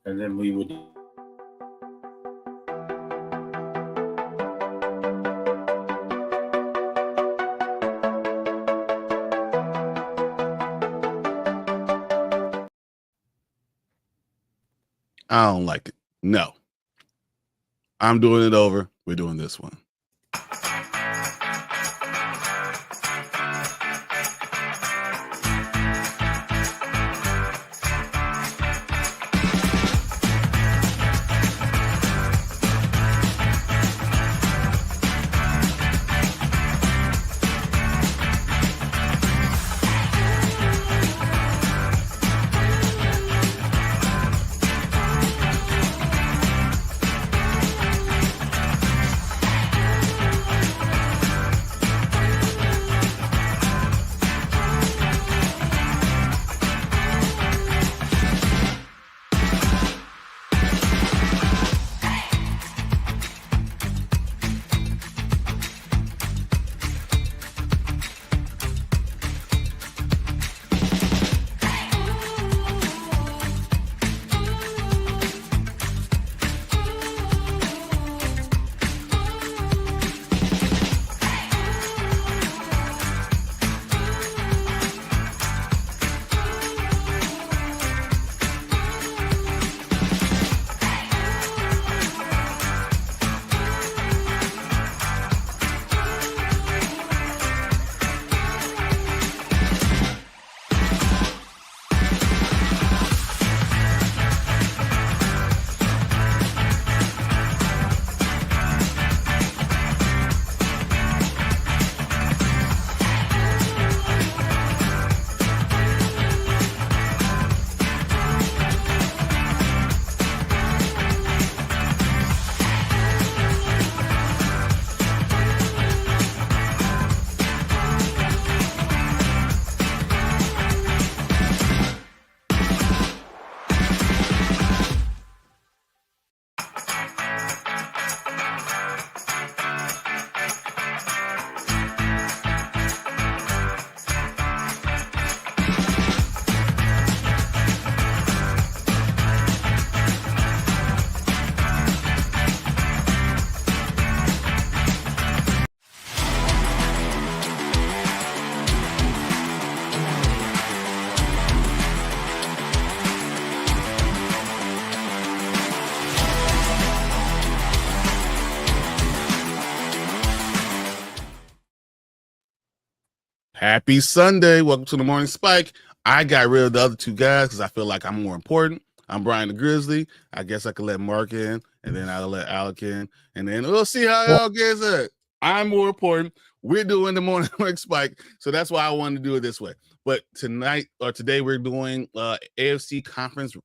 and then we would. I don't like it. No. I'm doing it over. We're doing this one. Happy Sunday. Welcome to the Morning Spike. I got rid of the other two guys because I feel like I'm more important. I'm Brian the Grizzly. I guess I could let Mark in, and then I'll let Alec in, and then we'll see how y'all gets it. I'm more important. We're doing the Morning Spike, so that's why I wanted to do it this way. But tonight or today, we're doing AFC conference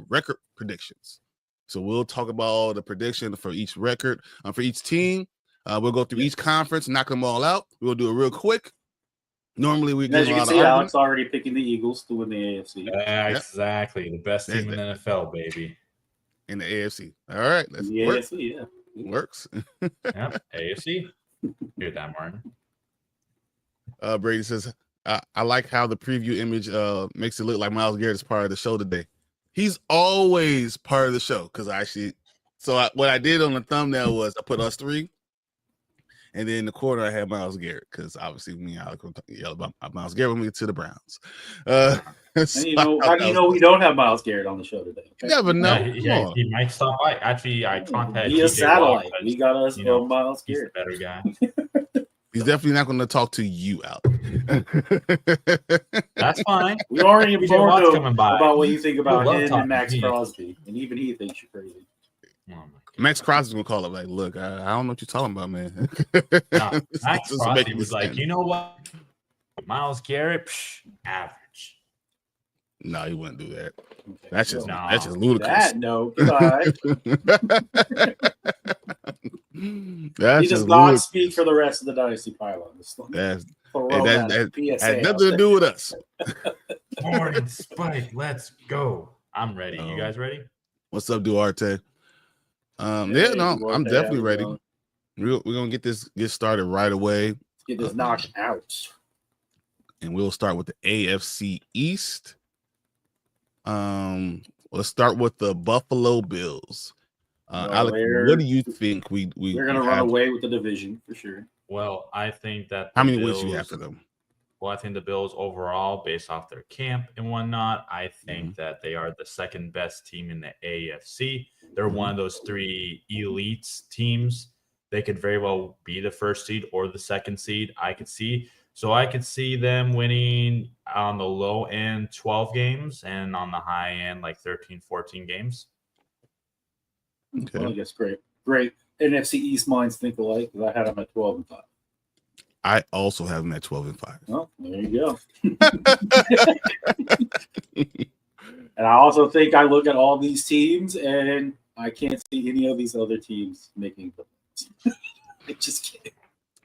record predictions. So we'll talk about all the predictions for each record, for each team. We'll go through each conference, knock them all out. We'll do it real quick. Normally, we as you can see, Alex already picking the Eagles to win the AFC. Exactly, the best team in the NFL, baby. In the AFC. All right, that's the AFC. Yeah, works. Yeah, AFC. Hear that, Martin? Brady says, "I like how the preview image makes it look like Myles Garrett is part of the show today. He's always part of the show because what I did on the thumbnail was I put us three." And then in the corner, I had Myles Garrett because obviously me and Alec will yell about Myles Garrett when we get to the Browns. So how do you know we don't have Myles Garrett on the show today? You never know. Yeah, he might stop by. Actually, I contacted via satellite. We got us Myles Garrett. Better guy. He's definitely not going to talk to you, Alec. That's fine. We already informed him about what you think about him and Max Crosby, and even he thinks you're crazy. Max Crosby's gonna call up like, look, I don't know what you're talking about, man. Max Crosby was like, you know what? Myles Garrett, average. No, he wouldn't do that. Okay, that's just ludicrous. Goodbye. He does not speak for the rest of the Dynasty pylon. That has nothing to do with us. Morning Spike, let's go. I'm ready. You guys ready? What's up, Duarte? I'm definitely ready. We're gonna get started right away. Let's get this knocked out. And we'll start with the AFC East. let's start with the Buffalo Bills. Well, Alec, what do you think we're going to run away with the division for sure? Well, I think that how many wins do you have for them? Well, I think the Bills overall, based off their camp and whatnot, I think that they are the second best team in the AFC. They're one of those 3 elites teams. They could very well be the first seed or the second seed. I could see them winning on the low end 12 games and on the high end like 13, 14 games. Okay. Well, I guess great. NFC East minds think alike because I had them at 12-5. I also have them at 12-5. Well, there you go. And I also think I look at all these teams and I can't see any of these other teams making the playoffs. I just can't.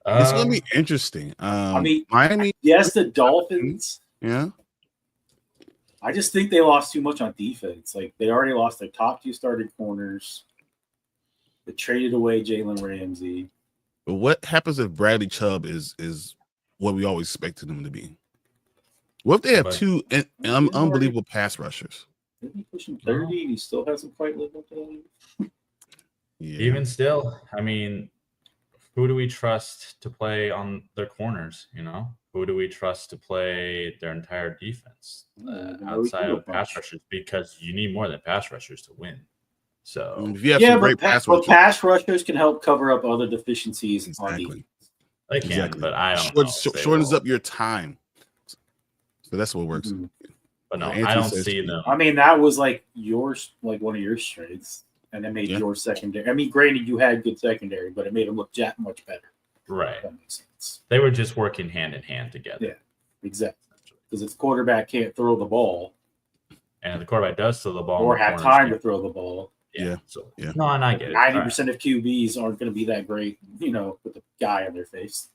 It's going to be interesting. I mean, Miami. Yes, the Dolphins. Yeah. I just think they lost too much on defense. Like, they already lost their top 2 starting corners. They traded away Jalen Ramsey. But what happens if Bradley Chubb is what we always expected him to be? What if they have 2 unbelievable pass rushers? Maybe pushing 30 and he still hasn't quite lived up to that. Yeah. Even still, I mean, who do we trust to play on their corners? You know, who do we trust to play their entire defense outside of pass rushers? Because you need more than pass rushers to win. So if you have some great pass rushers can help cover up other deficiencies. Exactly. They can, but I don't know. Shortens up your time. So that's what works. But no, I don't see them. I mean, that was like one of your strengths, and it made your secondary. I mean, granted, you had good secondary, but it made them look much better. Right. That makes sense. They were just working hand in hand together. Yeah, exactly. Because if the quarterback can't throw the ball, and if the quarterback does throw the ball, or have time to throw the ball. Yeah. No, and I get it. 90% of QBs aren't going to be that great, with a guy on their face.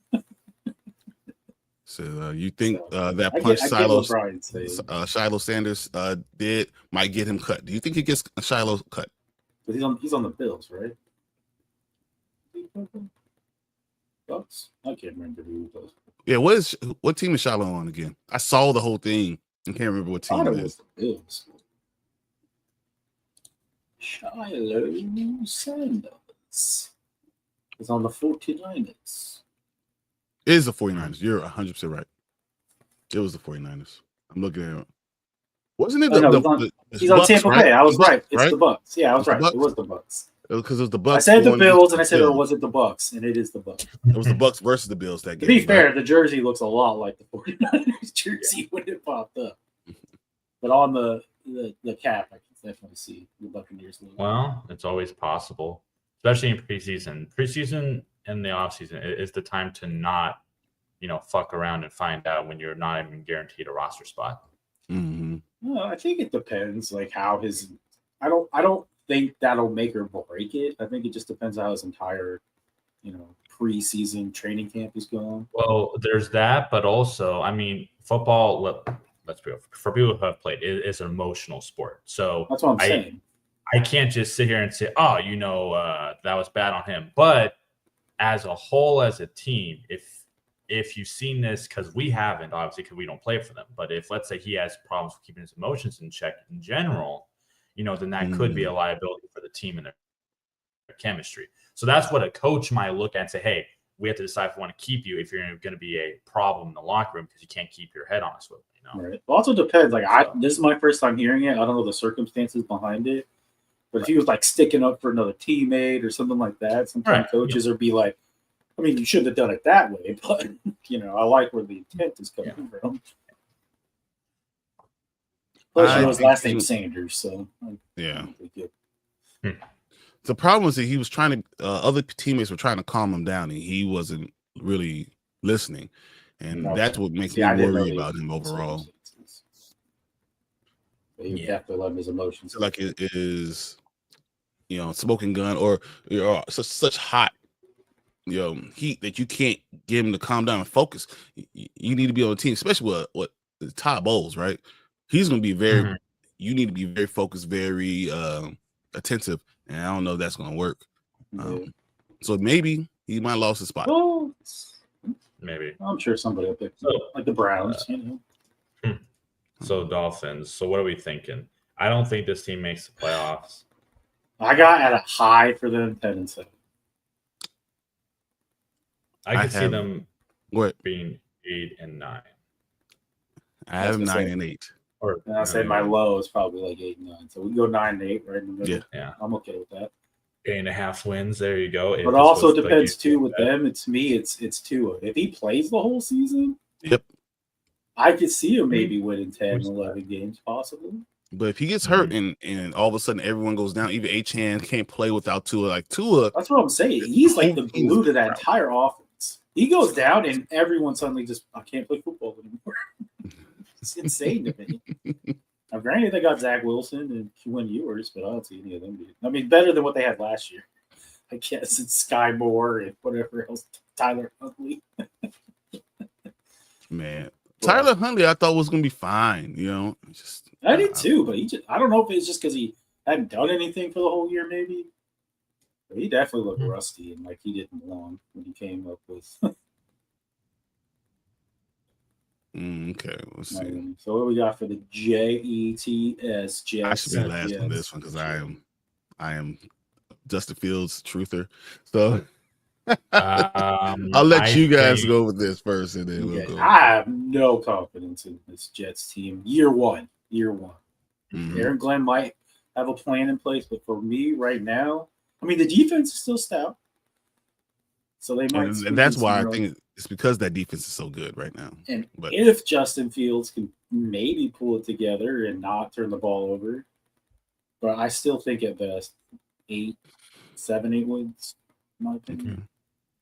So you think that punch Shiloh Sanders did might get him cut? Do you think he gets Shiloh cut? But he's on the Bills, right? Bucks? I can't remember who it was. Yeah, what team is Shiloh on again? I saw the whole thing. I can't remember what team it is. The Bills. Shiloh Sanders is on the 49ers. It is the 49ers. You're 100% right. It was the 49ers. I'm looking at it. Wasn't it he's on Tampa Bay. I was right. It's right? the Bucks. Yeah, I was right. It was the Bucks. Because it was the Bucks. I said the Bills, and I said, was it the Bucks? And it is the Bucks. It was the Bucks versus the Bills that game. To be fair, the jersey looks a lot like the 49ers jersey when it popped up. But on the cap, I can definitely see the Buccaneers logo. Well, it's always possible, especially in preseason. Preseason and the offseason is the time to not, fuck around and find out when you're not even guaranteed a roster spot. Mm-hmm. Well, I think it depends, like how his. I don't think that'll make or break it. I think it just depends how his entire, preseason training camp is going. Well, there's that, but also, I mean, football. Let's be real. For people who have played, it's an emotional sport. So that's what I'm saying. I can't just sit here and say, "Oh, that was bad on him." But as a whole, as a team, if you've seen this, because we haven't, obviously, because we don't play for them. But if, let's say, he has problems with keeping his emotions in check in general, then that could be a liability for the team and their chemistry. So that's what a coach might look at and say, hey, we have to decide if we want to keep you if you're going to be a problem in the locker room because you can't keep your head on a swivel. Right. It also depends. Like, this is my first time hearing it. I don't know the circumstances behind it. But if he was, like, sticking up for another teammate or something like that, sometimes coaches would be like, I mean, you shouldn't have done it that way, but, I like where the intent is coming from. Plus, his last name Sanders, so. Yeah. The problem is that he was trying to, other teammates were trying to calm him down, and he wasn't really listening. And that's what makes me worry about him overall. You have to let his emotions. Like it is, smoking gun or such hot, heat that you can't get him to calm down and focus. You need to be on the team, especially with Todd Bowles, right? He's going to be very. You need to be very focused, very attentive, and I don't know if that's going to work. So maybe he might have lost his spot. Well, maybe. I'm sure somebody will pick like the Browns, So Dolphins. So what are we thinking? I don't think this team makes the playoffs. I got at a high for them 10-7. I could see them what being 8-9. I have 9-8. Or and I said my low is probably like 8-9. So we go 9-8 right in the middle. Yeah. I'm okay with that. 8.5 wins. There you go. But also depends too with them. It's me. It's Tua. If he plays the whole season, yep, I could see him maybe winning 10, 11 games possibly. But if he gets hurt and all of a sudden everyone goes down, even H-Han can't play without Tua. Like Tua, that's what I'm saying. He's like the glue to that entire offense. He goes down and everyone suddenly just I can't play football anymore. It's insane to me. Now, granted, they got Zach Wilson and Quinn Ewers, but I don't see any of them. I mean, better than what they had last year. I guess it's Sky Moore and whatever else. Tyler Huntley. Man, Tyler Huntley, I thought was gonna be fine. You know, I did too, but I don't know if it's just because he hadn't done anything for the whole year, maybe. But he definitely looked rusty and like he didn't belong when he came up with. Okay, let's see. So what do we got for the Jets? I should be last on this one because I am Justin Fields truther. So I'll let you guys go with this first, and then we'll go. I have no confidence in this Jets team. Year one. Aaron Glenn might have a plan in place, but for me right now, I mean the defense is still stout, so they might. And that's why I think it's because that defense is so good right now. And if Justin Fields can maybe pull it together and not turn the ball over, but I still think at best 7, 8 wins, in my opinion. Okay.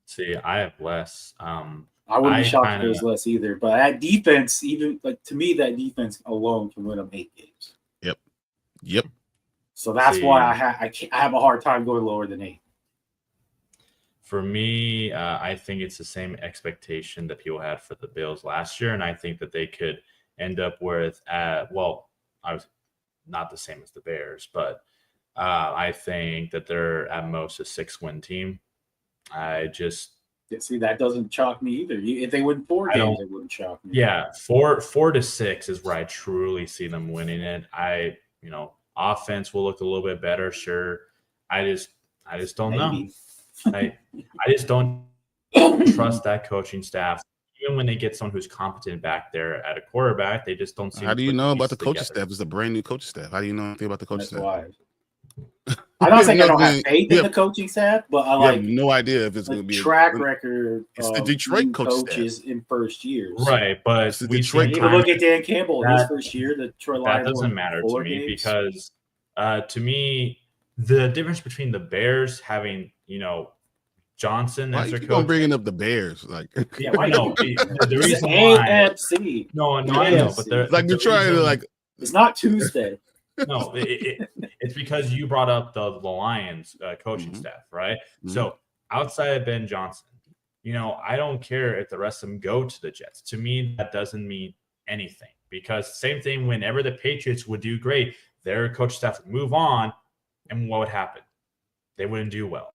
See, I have less. I wouldn't be shocked if it was less either. But that defense, even like to me, that defense alone can win them 8 games. Yep. So that's why I have a hard time going lower than 8. For me, I think it's the same expectation that people had for the Bills last year, and I think that they could end up with, I was not the same as the Bears, but I think that they're at most a 6-win team. See, that doesn't shock me either. If they win 4 games, it wouldn't shock me. Yeah, 4 to 6 is where I truly see them winning it. Offense will look a little bit better, sure. I just don't know. I just don't trust that coaching staff. Even when they get someone who's competent back there at a quarterback, they just don't seem. How do you know about the coaching staff? It's a brand new coaching staff. How do you know anything about the coaching staff? Why. I'm not saying I don't have faith in the coaching staff, but I have no idea if it's going to be track record. It's the Detroit coaches in first years, right? But it's the Detroit. Even look at Dan Campbell in his first year. The Detroit Lions. That doesn't matter to me because to me, the difference between the Bears having Johnson as their coach. Bringing up the Bears, like why not? The reason AFC. No, I know, but they're like you're trying to like. It's not Tuesday. No, it's because you brought up the Lions coaching staff, right? So outside of Ben Johnson, I don't care if the rest of them go to the Jets. To me, that doesn't mean anything because same thing whenever the Patriots would do great, their coach staff would move on, and what would happen? They wouldn't do well.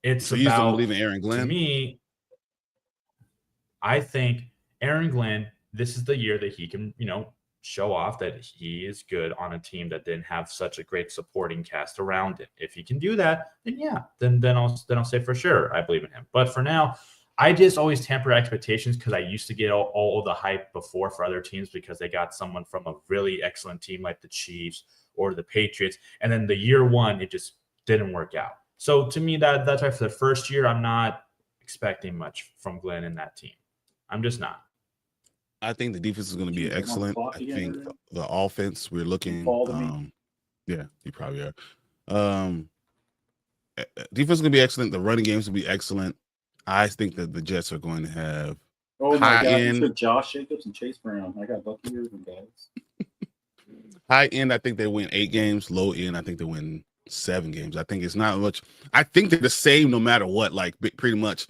It's so you don't believe in Aaron Glenn? To me, I think Aaron Glenn, this is the year that he can, show off that he is good on a team that didn't have such a great supporting cast around it. If he can do that, then I'll say for sure I believe in him. But for now, I just always temper expectations because I used to get all the hype before for other teams because they got someone from a really excellent team like the Chiefs or the Patriots, and then the year one it just didn't work out. So to me, that's why for the first year, I'm not expecting much from Glenn and that team. I'm just not. I think the defense is going to be excellent. I think the offense we're looking. Yeah, you probably are. Defense is going to be excellent. The running games will be excellent. I think that the Jets are going to have. Oh my God! You took Josh Jacobs and Chase Brown. I got lucky here, guys. High end, I think they win 8 games. Low end, I think they win 7 games. I think it's not much. I think they're the same no matter what. Like pretty much,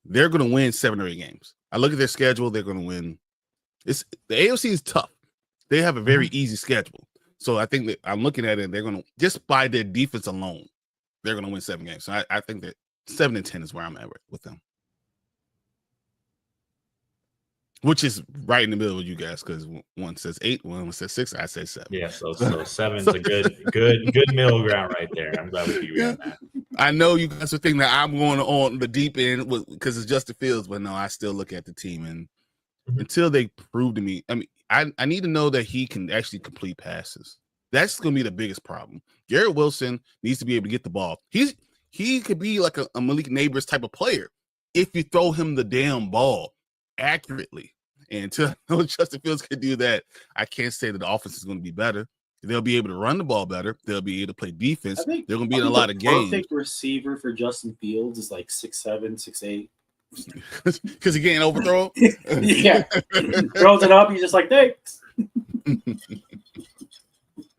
they're going to win 7 or 8 games. I look at their schedule; they're going to win. The AFC is tough. They have a very easy schedule, so I think that I'm looking at it. They're going to just by their defense alone, they're going to win 7 games. So I think that 7 and 10 is where I'm at with them. which is right in the middle of you guys, because one says 8, one says 6, I say 7. Yeah, so 7's a good middle ground right there. I'm glad we can agree on that. I know you guys are thinking that I'm going on the deep end because it's Justin Fields, but no, I still look at the team, and until they prove to me, I mean, I need to know that he can actually complete passes. That's going to be the biggest problem. Garrett Wilson needs to be able to get the ball. He could be like a Malik Neighbors type of player if you throw him the damn ball accurately. And until Justin Fields can do that, I can't say that the offense is going to be better. They'll be able to run the ball better. They'll be able to play defense. They're going to be in a lot of games. The perfect receiver for Justin Fields is like 6'7", 6'8". Because he can't overthrow. Yeah, throws it up. He's just like, thanks.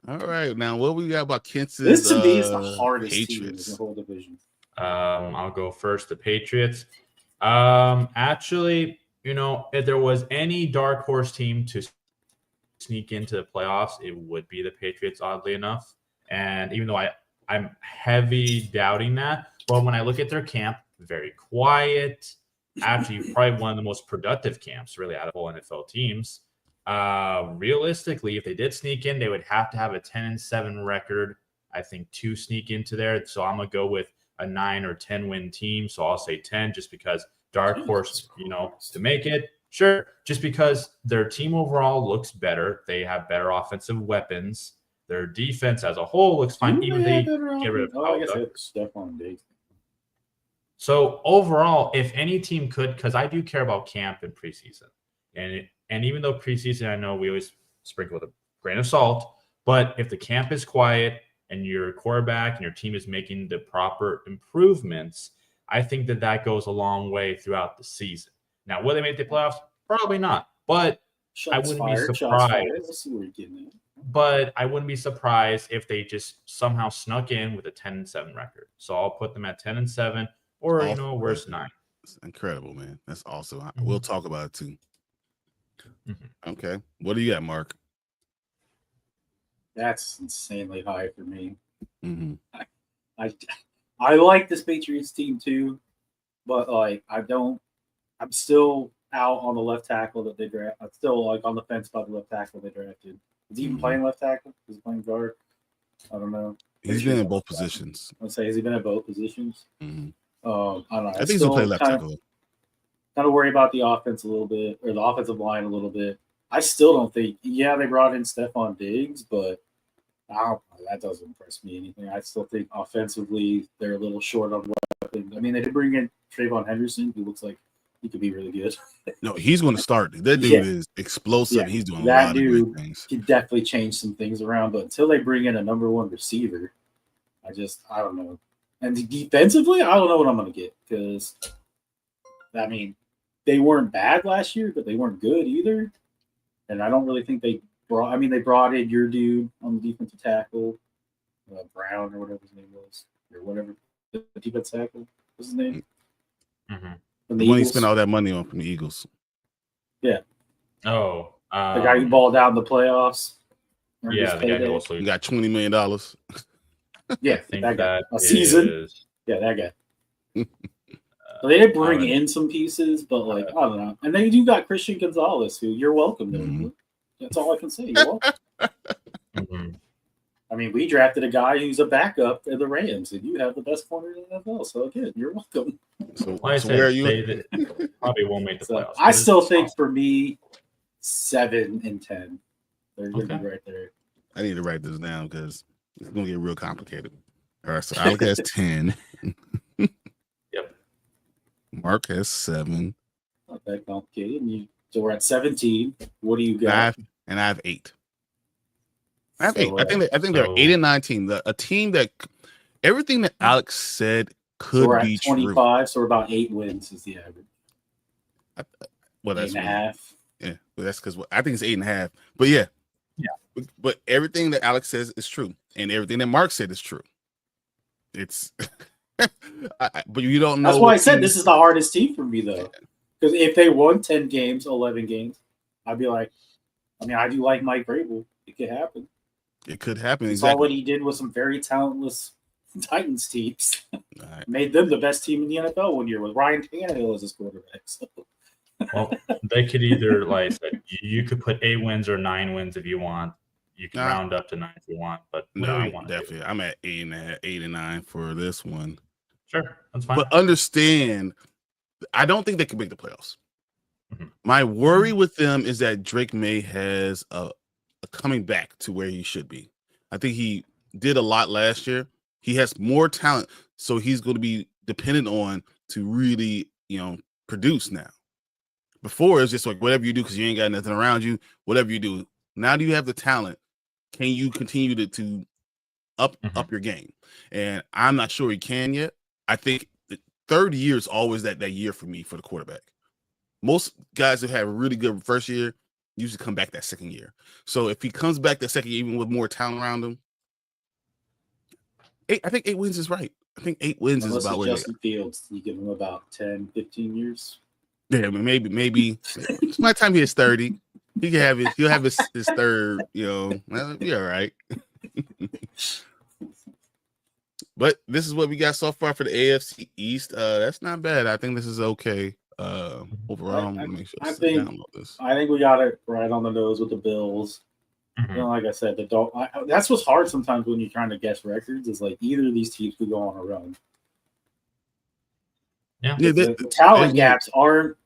All right, now what we got about Kansas? This to me is the hardest Patriots. team in the whole division. I'll go first. The Patriots. Actually, if there was any dark horse team to sneak into the playoffs, it would be the Patriots, oddly enough. And even though I'm heavy doubting that, but when I look at their camp, very quiet. Actually, probably one of the most productive camps, really, out of all NFL teams. Realistically, if they did sneak in, they would have to have a 10-7 record, I think, to sneak into there. So I'm gonna go with a 9 or 10 win team. So I'll say 10, just because dark horse, to make it. Sure, just because their team overall looks better. They have better offensive weapons. Their defense as a whole looks fine. Even they get rid of. I guess it's Stephon Diggs. So overall, if any team could, because I do care about camp and preseason, and even though preseason, I know we always sprinkle with a grain of salt, but if the camp is quiet and your quarterback and your team is making the proper improvements, I think that goes a long way throughout the season. Now, will they make the playoffs? Probably not, but I wouldn't be surprised. Let's see where you're getting at. But I wouldn't be surprised if they just somehow snuck in with a 10-7 record. So I'll put them at 10-7, or worst 9. It's incredible, man. That's awesome. We'll talk about it too. Okay, what do you got, Mark? That's insanely high for me. I like this Patriots team too, but I'm still out on the left tackle that they draft. I'm still on the fence about the left tackle they drafted. Is he even playing left tackle? Is he playing guard? I don't know. He's been in both positions. Let's say, has he been at both positions? I don't know. I think he's gonna play left tackle. Kind of worry about the offense a little bit, or the offensive line a little bit. I still don't think. Yeah, they brought in Stephon Diggs, but that doesn't impress me anything. I still think offensively they're a little short on weapons. I mean, they did bring in Trayvon Henderson, who looks like he could be really good. No, he's going to start. That dude is explosive. Yeah. He's doing a lot of great things. He definitely change some things around, but until they bring in a number one receiver, I don't know. And defensively, I don't know what I'm going to get, because, I mean, they weren't bad last year, but they weren't good either. And I don't really think they brought in your dude on the defensive tackle, Brown or whatever his name was, or whatever, the defensive tackle. What's his name? The one he spent all that money on from the Eagles. Yeah. Oh. The guy who balled out in the playoffs. Yeah, the guy who also got $20 million. Yeah, I think that guy. A is... season. Yeah, that guy. So they did bring in some pieces, but I don't know. And then you got Christian Gonzalez, who you're welcome. That's all I can say. You're welcome. I mean, we drafted a guy who's a backup in the Rams, and you have the best corner in the NFL. So again, you're welcome. So where are you? Probably won't make the playoffs. I still think for me, 7 and 10. They're going to be right there. I need to write this down because it's going to get real complicated. All right, so Alec has 10. Yep. Mark has 7. Not that complicated. So we're at 17. What do you got? I have 8. I have 8. I think they're 8 and 19. A team that everything that Alex said could be 25, true. So we're about 8 wins is the average. That's 8.5. Yeah, well, that's because I think it's 8.5. But yeah. But everything that Alex says is true, and everything that Mark said is true. It's, but you don't know. That's why I said this is the hardest team for me, though. Because if they won 10 games, 11 games, I'd be like, I do like Mike Vrabel. It could happen. It could happen. Exactly. Saw what he did with some very talentless Titans teams. Made them the best team in the NFL one year with Ryan Tannehill as his quarterback. So. Well, they could either, like I said, you could put 8 wins or 9 wins if you want. You can round up to 9 if you want, but whatever you want to do. Definitely. I'm at 8.5, 8 and 9 for this one. Sure, that's fine. But understand, I don't think they can make the playoffs. Mhm. My worry with them is that Drake May has a coming back to where he should be. I think he did a lot last year. He has more talent, so he's going to be dependent on to really, produce now. Before, it's just like whatever you do because you ain't got nothing around you, whatever you do. Now do you have the talent? Can you continue to up your game? And I'm not sure he can yet. I think the third year is always that year for me for the quarterback. Most guys who have a really good first year usually come back that second year. So if he comes back that second year, even with more talent around him, I think 8 wins is right. I think 8 wins is about where Justin Fields, you give him about 10, 15 years. Yeah, I mean, maybe by the time he hits 30, he can have he'll have his third, well, be all right. But this is what we got so far for the AFC East. That's not bad. I think this is okay. Overall, I'm gonna make sure I think we got it right on the nose with the Bills. Like I said, that's what's hard sometimes when you're trying to guess records. Is like either of these teams could go on a run. Yeah, the talent gaps aren't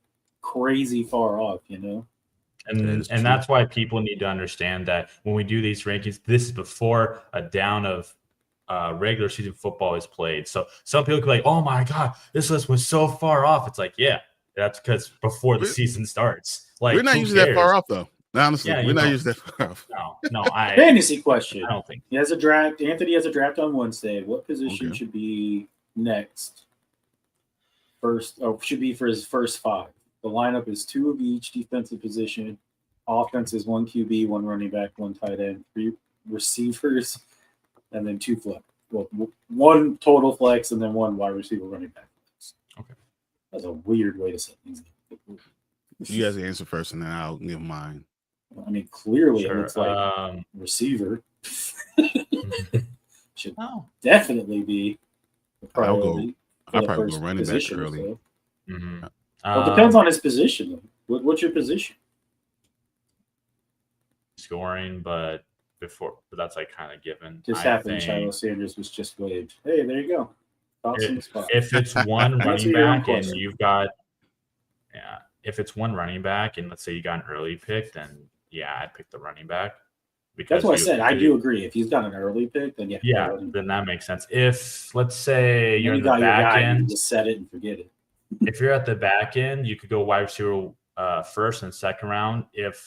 crazy far off, And that's why people need to understand that when we do these rankings, this is before a down of regular season football is played. So some people could be like, "Oh my God, this list was so far off." It's like, yeah, that's because before the season starts. Like, we're not usually that far off, though. Honestly, we're not usually that far off. No. Fantasy question. I don't think he has a draft. Anthony has a draft on Wednesday. What position should be next? Should be for his first 5. The lineup is 2 of each defensive position. Offense is 1 QB, 1 running back, 1 tight end, 3 receivers, and then 2 flex. Well, 1 total flex and then 1 wide receiver running back. Okay. That's a weird way to set things up. You guys answer first, and then I'll give mine. I mean, clearly, it's like receiver should definitely be the priority. I'll probably go running back early. So. Well, it depends on his position. What's your position? Scoring, but that's like kind of given. Just happened. Shiloh Sanders was just waived. Hey, there you go. If it's one running back and you've got, if it's one running back and let's say you got an early pick, then I'd pick the running back. Because that's what I said. I do agree. If he's got an early pick, then then that makes sense. If let's say you're in the back end, you just set it and forget it. If you're at the back end, you could go wide receiver first and second round.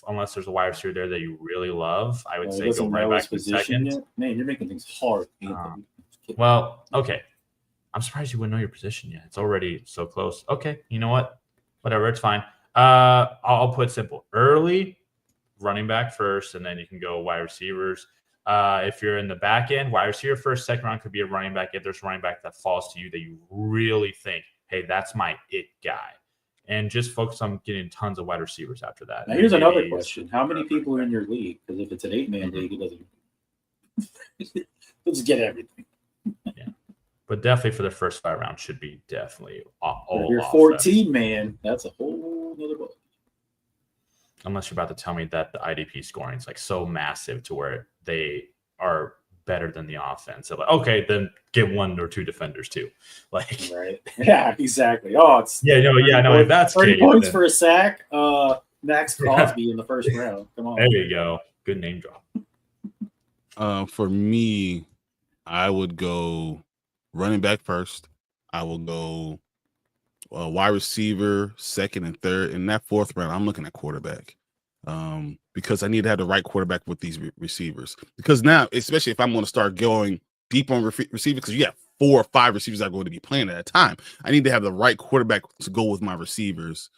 Unless there's a wide receiver there that you really love, I would say go right back to second. Yet? Man, you're making things hard. Well, okay. I'm surprised you wouldn't know your position yet. It's already so close. Okay, you know what? Whatever, it's fine. I'll put simple. Early running back first, and then you can go wide receivers. If you're in the back end, wide receiver first, second round could be a running back. If there's a running back that falls to you that you really think, hey, that's my it guy. And just focus on getting tons of wide receivers after that. Now, here's another question. How many people are in your league? Because if it's an 8-man league, it doesn't – let's get everything. Yeah. But definitely for the first 5 rounds should be definitely all. If you're 14-man, that's a whole other book. Unless you're about to tell me that the IDP scoring is like so massive to where they are better than the offense. So like, okay, then get 1 or 2 defenders too. Like, right? Yeah, exactly. Oh, it's if that's 30 points for a sack. Max Crosby in the first round. Come on. There you go. Good name drop. For me, I would go running back first. I will go wide receiver second and third. In that 4th round, I'm looking at quarterback because I need to have the right quarterback with these receivers. Because now, especially if I'm going to start going deep on receiver, because you have 4 or 5 receivers that are going to be playing at a time, I need to have the right quarterback to go with my receivers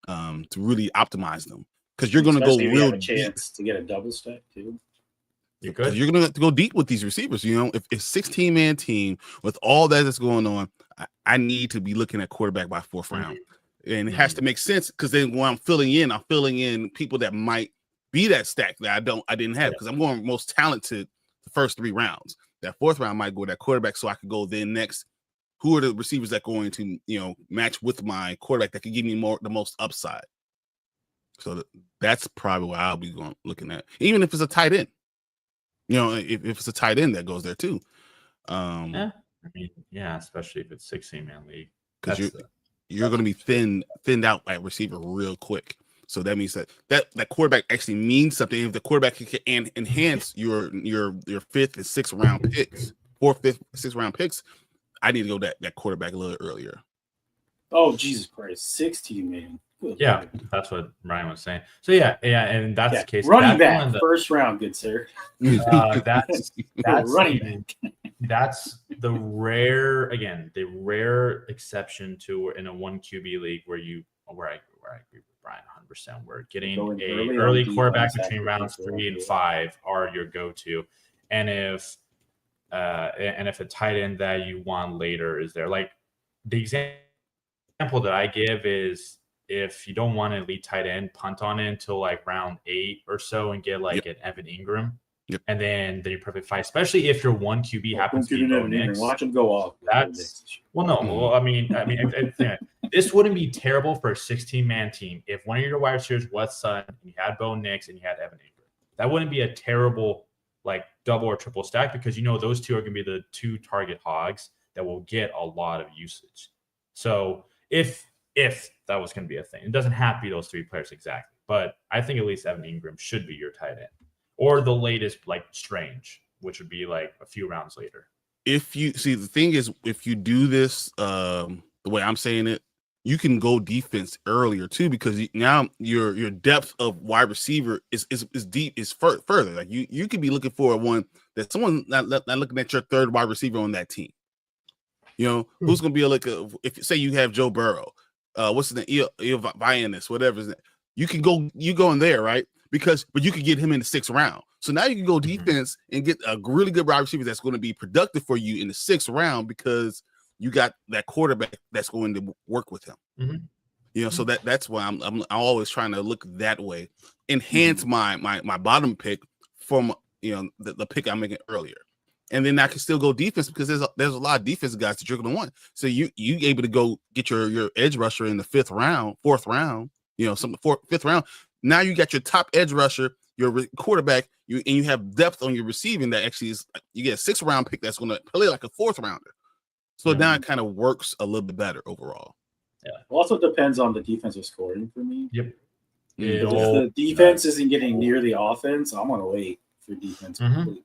to really optimize them. Because you're going to go real deep. Chance to get a double stack too. You're good. You're going to have to go deep with these receivers. If 16-man team with all that that's going on, I need to be looking at quarterback by 4th round. And it has to make sense because then when I'm filling in people that might be that stack that I didn't have because I'm going most talented the first 3 rounds. That 4th round might go that quarterback so I could go then next. Who are the receivers that are going to match with my quarterback that could give me the most upside? So that's probably what I'll be looking at. Even if it's a tight end. If it's a tight end that goes there too. Yeah. I mean, yeah, especially if it's 16-man league. Because you're going to be thinned out at receiver real quick. So that means that quarterback actually means something. If the quarterback can enhance your 5th and 6th round picks, 4th, 5th, 6th round picks, I need to go that quarterback a little earlier. Oh, Jesus Christ. 16, man. Good Yeah, Lord. that's what Ryan was saying. So yeah, and that's the case. Running back, first round, good sir. That's running back. That's the rare exception to in a 1 QB league where I agree with Brian 100%. We're getting a early quarterback between rounds 3 and 5 are your go-to, and if a tight end that you want later is there. Like the example that I give is if you don't want an elite tight end, punt on it until like round 8 or so and get like an Evan Ingram. Yep. And then you're perfectly fine, especially if your 1 QB happens to be Bo Nix. Watch him go off. This wouldn't be terrible for a 16-man team if one of your wide receivers was Sutton and you had Bo Nix and you had Evan Ingram. That wouldn't be a terrible like double or triple stack because those two are going to be the 2 target hogs that will get a lot of usage. So if that was going to be a thing, it doesn't have to be those 3 players exactly, but I think at least Evan Ingram should be your tight end. Or the latest, like Strange, which would be like a few rounds later. If you see, the thing is, if you do this the way I'm saying it, you can go defense earlier too, because now your depth of wide receiver is deep, is further. Like you could be looking for one that someone not looking at your 3rd wide receiver on that team. Who's going to be if say you have Joe Burrow, what's the Vianis, whatever. You go in there, right? But you could get him in the 6th round. So now you can go defense and get a really good wide receiver that's going to be productive for you in the 6th round because you got that quarterback that's going to work with him. Mm-hmm. So that's why I'm always trying to look that way, enhance my bottom pick from the pick I'm making earlier, and then I can still go defense because there's a lot of defensive guys that you're going to want. So you able to go get your edge rusher in the 5th round, 4th round, 5th round. Now you got your top edge rusher, your quarterback, and you have depth on your receiving that actually is, you get a 6th round pick that's going to play like a 4th rounder. So now it kind of works a little bit better overall. Yeah. It also depends on the defensive scoring for me. Yep. If the defense isn't getting near the offense, I'm going to wait for defense completely.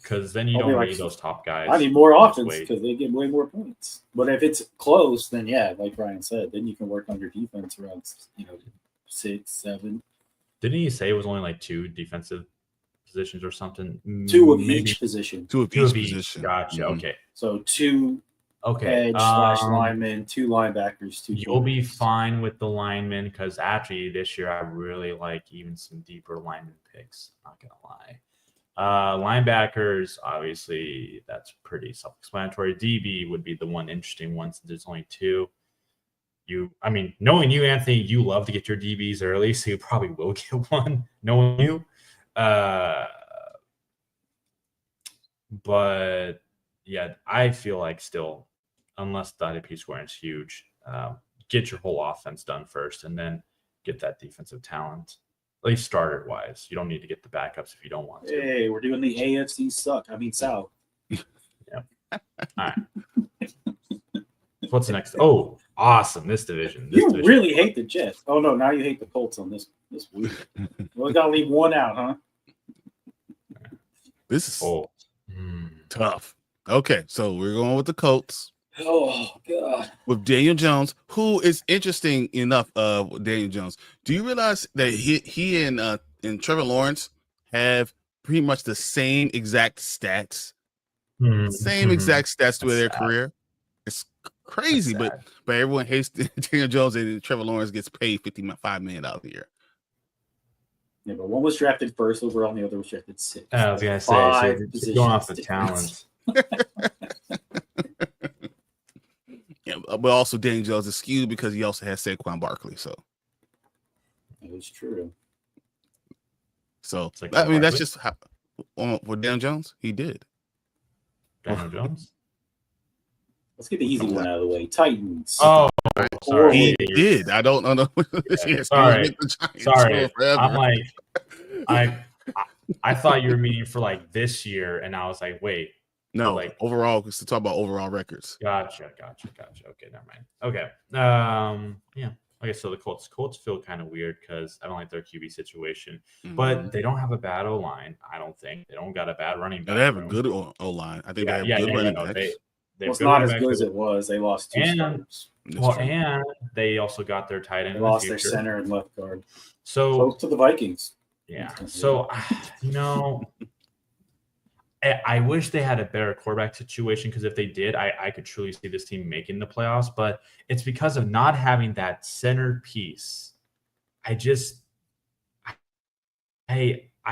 Because then you don't need those top guys. I need more offense because they get way more points. But if it's close, then yeah, like Ryan said, then you can work on your defense around 6, 7. Didn't he say it was only like 2 defensive positions or something? 2 of each position. 2 of each position. Gotcha. Mm-hmm. Okay. So 2 edge / linemen, 2 linebackers, 2. You'll be fine with the linemen because actually this year I really like even some deeper lineman picks. Not gonna lie. Linebackers, obviously, that's pretty self-explanatory. DB would be the one interesting one since there's only 2. Knowing you, Anthony, you love to get your DBs early, so you probably will get one. Knowing you, but yeah, I feel like still, unless the IDP scoring is huge, get your whole offense done first, and then get that defensive talent. At least starter wise, you don't need to get the backups if you don't want to. Hey, we're doing the AFC South. Yeah. All right. What's next? Oh, awesome! This division. Really hate the Jets. Oh no, now you hate the Colts on this week. We gotta leave one out, huh? This is tough. Okay, so we're going with the Colts. Oh God! With Daniel Jones, who is interesting enough. Daniel Jones. Do you realize that he and Trevor Lawrence have pretty much the same exact stats, same exact stats to their career? It's crazy, but everyone hates Daniel Jones, and Trevor Lawrence gets paid $55 million a year. Yeah, but one was drafted first overall, and the other was drafted 6. I was gonna say, so going off the talent. Yeah, but also Daniel Jones is skewed because he also has Saquon Barkley. So that is true. So that's just how for Daniel Jones he did. Daniel Jones. Let's get the easy one out of the way. Titans. Oh, sorry. He did. I don't know. Yeah, sorry. I'm like, I thought you were meaning for like this year, and I was like, wait. No, like overall, because to talk about overall records. Gotcha. Okay, never mind. Okay. Yeah. Okay, so the Colts feel kind of weird because I don't like their QB situation, but they don't have a bad O line. I don't think they don't got a bad running back. They have a good O line. I think they have good running backs. It's not as good as it was. They lost 2 starters. And they also got their tight end. They lost their center and left guard. So close to the Vikings. Yeah. So I wish they had a better quarterback situation, because if they did, I could truly see this team making the playoffs. But it's because of not having that center piece. I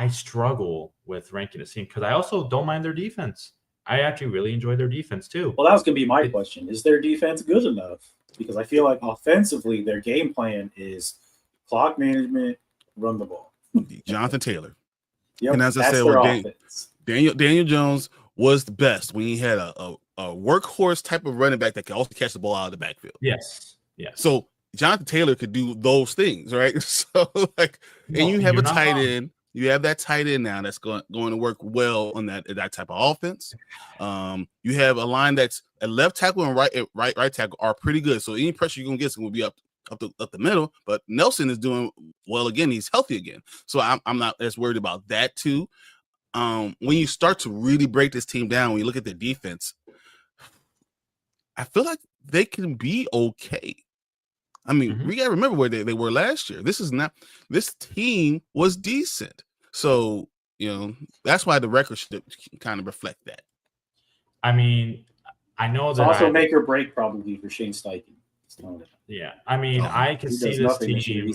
struggle with ranking this team, because I also don't mind their defense. I actually really enjoy their defense too. Well, that was going to be my question. Is their defense good enough? Because I feel like offensively, their game plan is clock management, run the ball. Jonathan Taylor. Yep, and as I said, Daniel Jones was the best when he had a workhorse type of running back that could also catch the ball out of the backfield. Yes. So Jonathan Taylor could do those things, right? So and you have a tight end. You have that tight end now that's going to work well on that type of offense. You have a line that's a left tackle and right tackle are pretty good. So any pressure you're gonna get is gonna be up the middle. But Nelson is doing well again. He's healthy again. So I'm not as worried about that too. When you start to really break this team down, when you look at their defense, I feel like they can be okay. I mean, we got to remember where they were last year. This team was decent. So, that's why the record should kind of reflect that. I mean, I know it's that also make or break probably for Shane Steichen. Yeah. I mean, I can see this team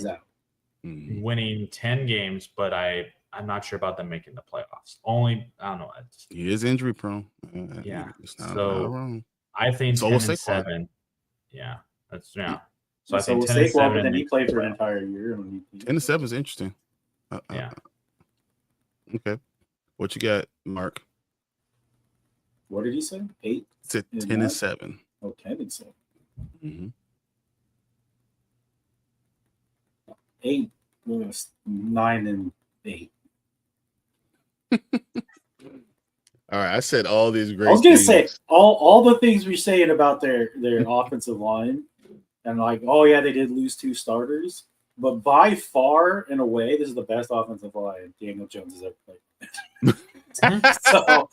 winning 10 games, but I'm not sure about them making the playoffs. I don't know. He is injury prone. Yeah. It's not wrong. I think 10-7. Yeah. So I think 10-7. But then he played for an entire year. 10-7 is interesting. Yeah. Okay. What you got, Mark? What did he say? 8? It's at 10-7. Oh, 10-7. 8 was 9-8. All right, I said all these great. I was gonna say all the things we're saying about their offensive line, and like, oh yeah, they did lose 2 starters, but by far and away, this is the best offensive line Daniel Jones has ever played. So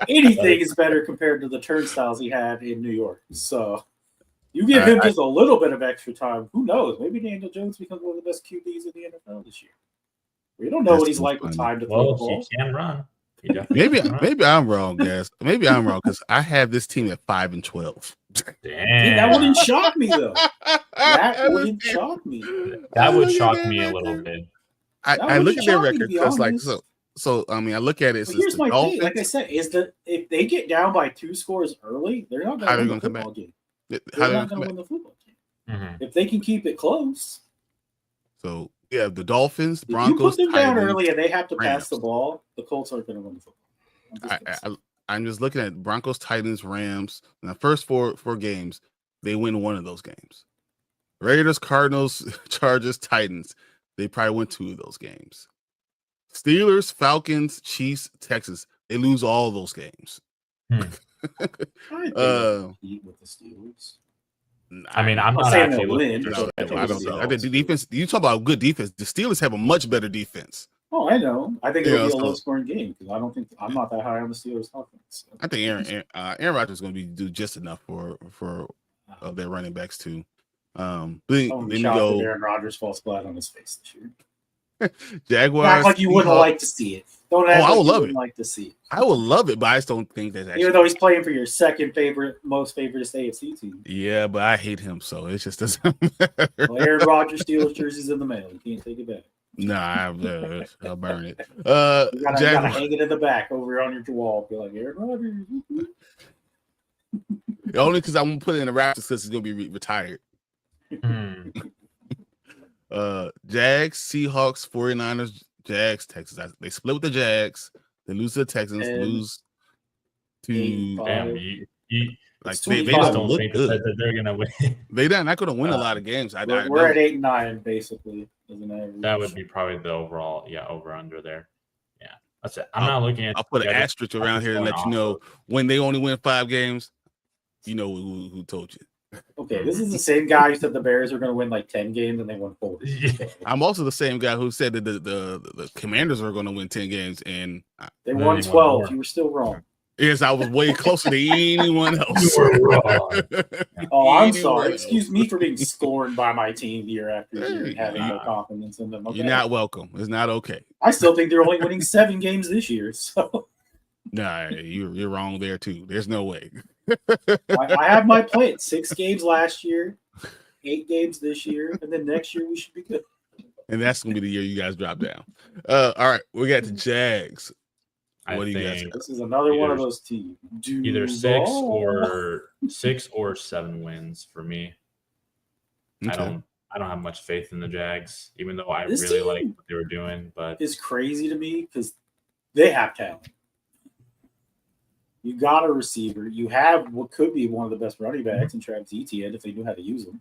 anything is better compared to the turnstiles he had in New York. So you give him just a little bit of extra time, who knows? Maybe Daniel Jones becomes one of the best QBs in the NFL this year. We don't know what he's like with time to throw the ball. He can run. Maybe I'm wrong, guys. Maybe I'm wrong because I have this team at 5-12. Damn, that wouldn't shock me though. That wouldn't shock me. That would shock me a little bit. I look at their record because, like, so. I mean, I look at it. Here's my thing. Like I said, is that if they get down by 2 scores early, they're not going to win the football game. They're not going to win the football game. If they can keep it close. So. Yeah, the Dolphins, Broncos. If you put them down early and they have to pass the ball, the Colts aren't going to win the football. I'm just looking at Broncos, Titans, Rams. In the first four games, they win one of those games. Raiders, Cardinals, Chargers, Titans. They probably win 2 of those games. Steelers, Falcons, Chiefs, Texas. They lose all those games. Compete with the Steelers. I mean, I'm not saying actually win. I don't know. I think the defense. You talk about good defense. The Steelers have a much better defense. Oh, I know. I think it'll be a low-scoring game because I'm not that high on the Steelers' offense. I think Aaron Rodgers is going to do just enough for their running backs too. Then you go. Aaron Rodgers falls flat on his face this year. Jaguars. Act like you wouldn't like to see it. Don't act I would love it. Like to see it. I would love it, but I just don't think that's actually. Even though he's playing for your second favorite, most favorite AFC team. Yeah, but I hate him, so it just doesn't matter. Well, Aaron Rodgers Steelers jerseys in the mail. You can't take it back. Nah, I'll burn it. You gotta hang it in the back over on your wall. Be like, Aaron Rodgers. Only because I'm gonna put it in the Raptors because he's gonna be retired. Jags, Seahawks, 49ers, Jags, Texas. They split with the Jags. They lose to the Texans. Lose to Like It's they 25. don't don't look think good. that they're gonna win. They're not going to win a lot of games. We're at 8-9 basically. That would be probably the overall, over under there. Yeah, that's it. I'm not looking at. I'll put an asterisk around here and let you know when they only win 5 games. You know who told you. Okay, this is the same guy who said the Bears were going to win like 10 games and they won 4. Yeah. I'm also the same guy who said that the Commanders are going to win 10 games and they won 12. You were still wrong. Yes, I was way closer to anyone else. You were wrong. Oh, I'm sorry. Excuse me for being scorned by my team year after year and having no confidence in them. Okay. You're not welcome. It's not okay. I still think they're only winning 7 games this year. So nah, you're wrong there too. There's no way. I have my plan. 6 games last year, 8 games this year, and then next year we should be good. And that's gonna be the year you guys drop down. All right, we got the Jags. What do you guys? This is another one of those teams. Either 6 or 7 wins for me. Okay. I don't have much faith in the Jags, even though I really like what they were doing. But it's crazy to me because they have talent. You got a receiver. You have what could be one of the best running backs in Travis Etienne if they knew how to use him.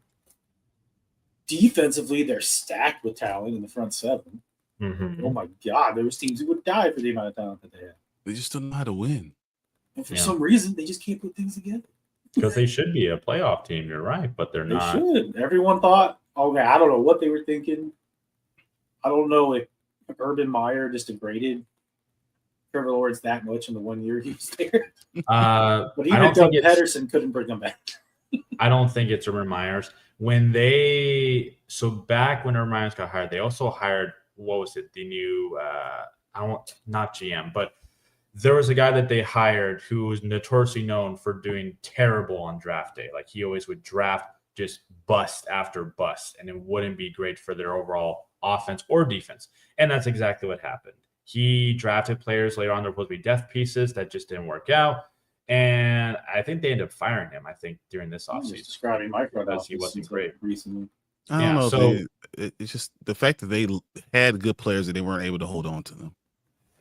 Defensively, they're stacked with talent in the front 7. Mm-hmm. Oh my God, there was teams who would die for the amount of talent that they have. They just don't know how to win. And for some reason, they just can't put things together. Because they should be a playoff team, you're right, but they're not. They should. Everyone thought, okay, I don't know what they were thinking. I don't know if Urban Meyer just degraded Trevor Lawrence that much in the 1 year he was there. But even Doug Pederson couldn't bring him back. I don't think it's Urban Meyer's. Back when Urban Meyer's got hired, they also hired, what was it, the new not GM, but there was a guy that they hired who was notoriously known for doing terrible on draft day. Like he always would draft just bust after bust, and it wouldn't be great for their overall offense or defense. And that's exactly what happened. He drafted players later on that were supposed to be depth pieces that just didn't work out. And I think they ended up firing him, during this offseason. Describing my front because he wasn't great recently. I don't know. So it's just the fact that they had good players and they weren't able to hold on to them.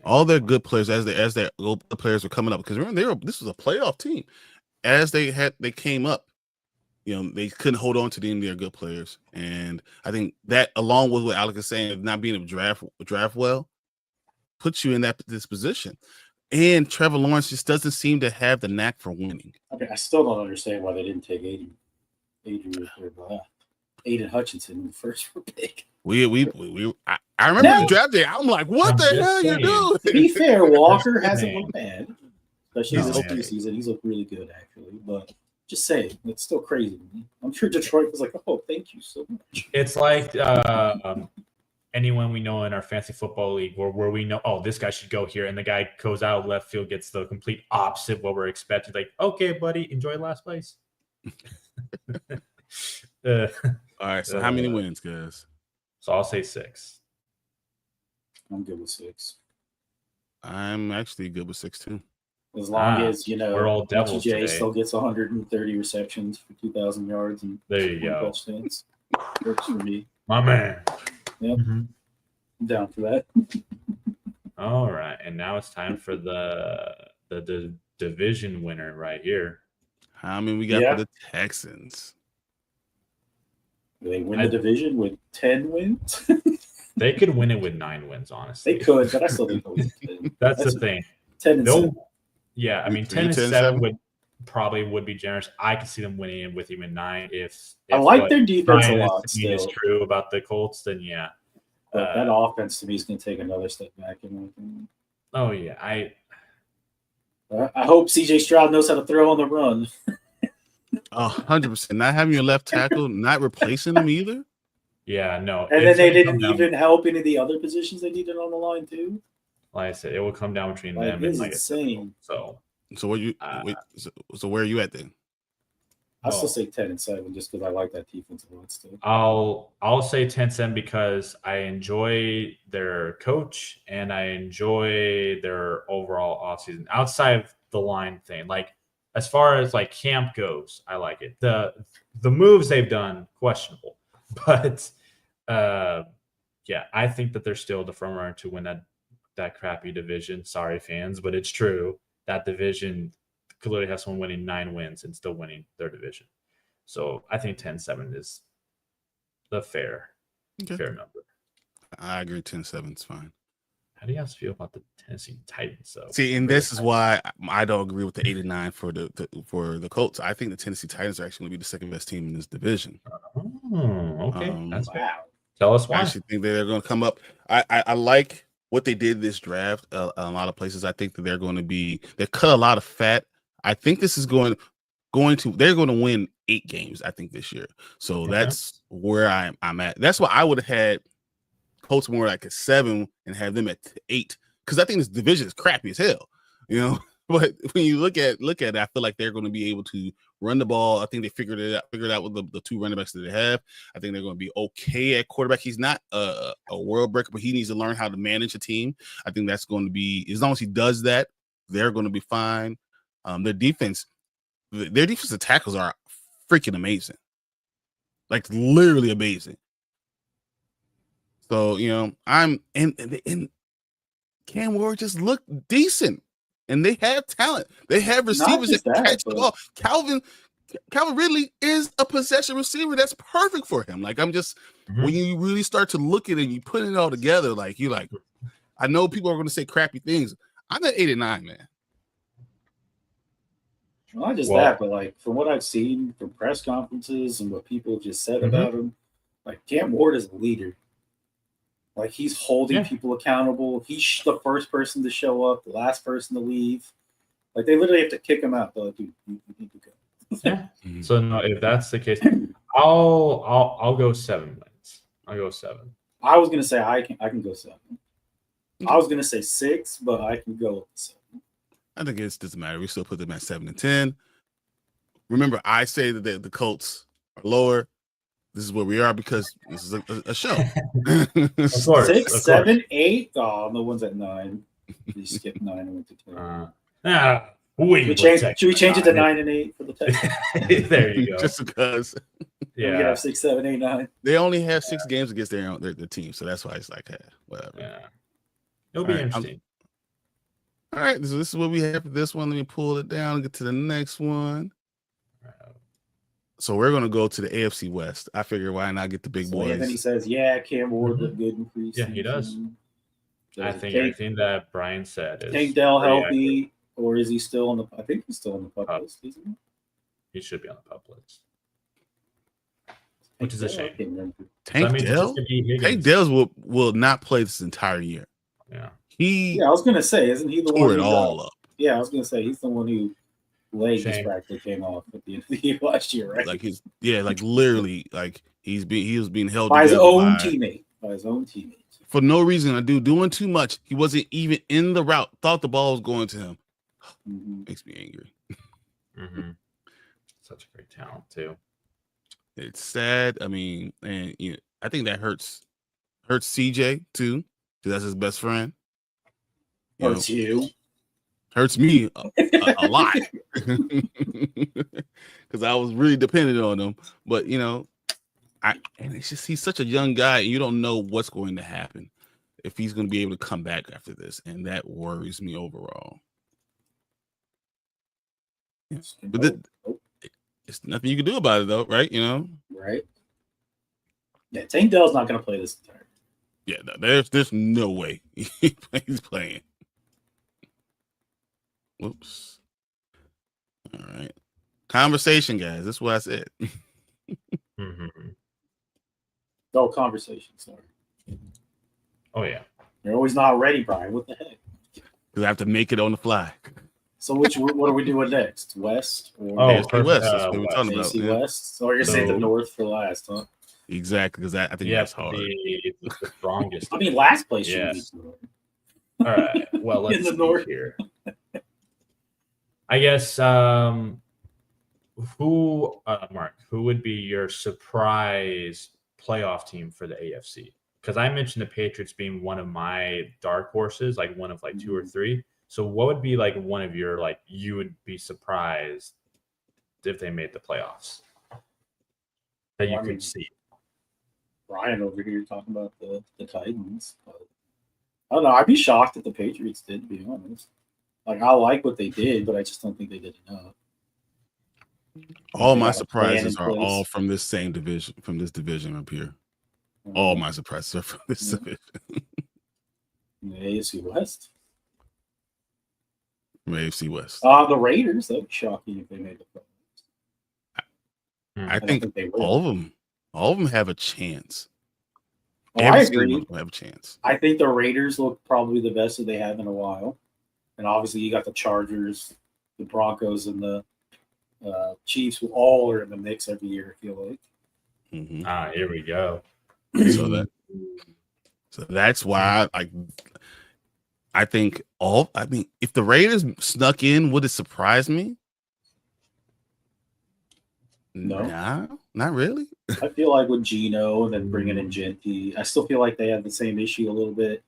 All their good players, as their players were coming up, because remember this was a playoff team. As they came up, they couldn't hold on to their good players, and I think that, along with what Alec is saying, not being able to draft well, puts you in this position. And Trevor Lawrence just doesn't seem to have the knack for winning. Okay, I still don't understand why they didn't take Aiden Hutchinson in the first pick. I remember the draft day. I'm like, what the hell are you doing? To be fair, Walker hasn't looked bad, especially this preseason. He's looked really good, actually. But just saying, it's still crazy to me. I'm sure Detroit was like, oh, thank you so much. It's like anyone we know in our fantasy football league where we know, oh, this guy should go here, and the guy goes out left field, gets the complete opposite of what we're expecting. Like, okay, buddy, enjoy last place. All right, so how many wins, guys? So I'll say 6. I'm good with 6. I'm actually good with 6 too. As long as we're all devils TJ today. Still gets 130 receptions for 2,000 yards and there you go. Touchdowns. Works for me. My man. Yep. Mm-hmm. I'm down for that. All right, and now it's time for the division winner right here. How many we got for the Texans? They win the division with 10 wins. They could win it with 9 wins, honestly. They could, but I still think they'll win 10. That's the thing. 10 and 7. Yeah, I mean, 10 and 7 would be generous. I could see them winning it with even 9 if I like their defense a lot. Still, is true about the Colts. Then yeah, but that offense to me is going to take another step back. In my opinion. Oh yeah, I hope CJ Stroud knows how to throw on the run. 100%. Not having your left tackle, not replacing him either. Yeah, no. And then they didn't even help any of the other positions they needed on the line too. Like I said, it will come down between them and insane. So where are you at then? I'll still say 10 and 7 just because I like that defensive line still. I'll say 10-7 because I enjoy their coach and I enjoy their overall offseason outside of the line thing. Like as far as like camp goes, I like it. The moves they've done, questionable. But I think that they're still the front runner to win that crappy division. Sorry, fans, but it's true. That division, could literally have someone winning 9 wins and still winning their division. So I think 10-7 is the fair number. I agree. 10-7 is fine. How do you guys feel about the Tennessee Titans, though? See, and this is why I don't agree with the 8-9 for the Colts. I think the Tennessee Titans are actually going to be the second best team in this division. Oh, okay. That's wow. Tell us why. I actually think they're going to come up. I like what they did this draft. A lot of places, I think that they're going to be. They cut a lot of fat. I think this is going to. They're going to win 8 games. I think this year. So that's where I'm at. That's why I would have had Colts more like a 7 and have them at 8, because I think this division is crappy as hell, you know. But when you look at it, I feel like they're going to be able to run the ball. I think they figured it out with the 2 running backs that they have. I think they're going to be okay at quarterback. He's not a world breaker, but he needs to learn how to manage a team. I think that's going to be, as long as he does that, they're going to be fine. Their defensive tackles are freaking amazing, like literally amazing. So, you know, and Cam Ward just looked decent, and they have talent. They have receivers that can catch the ball. Calvin Ridley is a possession receiver. That's perfect for him. Like, I'm just, when you really start to look at it and you put it all together, like, you're like, I know people are going to say crappy things. I'm at 8-9, man. Well, not just that, but like from what I've seen from press conferences and what people just said about him, like Cam Ward is a leader. Like, he's holding people accountable. He's the first person to show up, the last person to leave. Like, they literally have to kick him out. They're like, dude, you need to go. Yeah. So no, if that's the case, I'll go 7 wins. I'll go 7. I was gonna say I can go 7. I was gonna say 6, but I can go 7. I think it doesn't matter. We still put them at 7 and 10. Remember, I say that the Colts are lower. This is where we are because this is a show. Of course. 6, 7, 8. Oh, no one's at 9. You skipped 9 and went to 10. Should we change it to 9 and 8 for the Texans? There you go. Just because. Yeah. We have 6, 7, 8, 9. They only have 6 games against their team, so that's why it's like, whatever. Yeah. It'll be interesting. All right, so this is what we have for this one. Let me pull it down and get to the next one. So we're going to go to the AFC West. I figure why not get the big boys. And then he says, Cam Ward looked good in preseason. Yeah, he does. I think everything that Brian said is Tank Dell healthy, or is he still on the? I think he's still on the pup list, isn't he? He should be on the pup list, which is a shame. Tank Dell will not play this entire year. Yeah. I was gonna say, isn't he the one tore it all up? Yeah, I was gonna say he's the one who leg just practically came off at the end of the year last year, right? Like literally, like he was being held by his own teammate. For no reason. Doing too much. He wasn't even in the route. Thought the ball was going to him. Makes me angry. Such a great talent too. It's sad. I mean, and I think that hurts CJ too, because that's his best friend. Hurts you. Hurts me a lot because I was really dependent on him. But and it's just he's such a young guy, and you don't know what's going to happen if he's going to be able to come back after this, and that worries me overall. Yes. But it's nothing you can do about it, though, right? Right. Yeah, Tank Dell's not going to play this entire. Yeah, no, there's no way he's playing. Whoops. All right. Conversation, guys. That's what I said. Oh, conversation. Sorry. Oh, yeah. You're always not ready, Brian. What the heck? Because I have to make it on the fly. So what are we doing next? West? Or AFC West. That's what we're talking about. AFC West? So you're saying the North for last, huh? Exactly, because I think that's hard. The strongest. I mean, last place should be All right. Well, let's in the North here. I guess Mark, who would be your surprise playoff team for the AFC? Because I mentioned the Patriots being one of my dark horses, like one of 2 or 3. So what would be one of your you would be surprised if they made the playoffs that you could see? Brian over here talking about the Titans. But I don't know. I'd be shocked if the Patriots did, to be honest. Like, I like what they did, but I just don't think they did enough. All They my got a plan surprises in are all place. from this same division, from this division up here. All my surprises are from this division. The AFC West. From AFC West. The Raiders, that would be shocking if they made the playoffs. I think they all of them have a chance. Oh, Every I single agree. one of them have a chance. I think the Raiders look probably the best that they have in a while. And obviously you got the Chargers, the Broncos, and the Chiefs, who all are in the mix every year, I feel like. Here we go. So that's why I think if the Raiders snuck in, would it surprise me? No. Nah, not really. I feel like with Geno and then bringing in Genti, I still feel like they have the same issue a little bit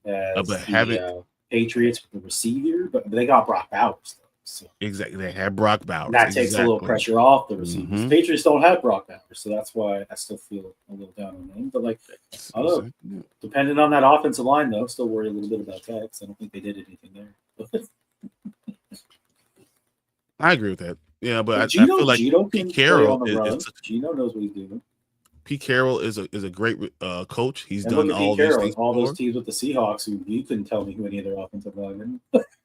as the Patriots with the receiver, but they got Brock Bowers. So. Exactly. They had Brock Bowers. And that takes a little pressure off the receivers. Patriots don't have Brock Bowers, so that's why I still feel a little down on them. But, like, I don't know. Depending on that offensive line, though, still worry a little bit about that because I don't think they did anything there. I agree with that. Yeah, but I feel like Pete Carroll Geno knows what he's doing. Pete Carroll is a great coach. He's done all these things. All those teams with the Seahawks, who you couldn't tell me who any of their offensive linemen.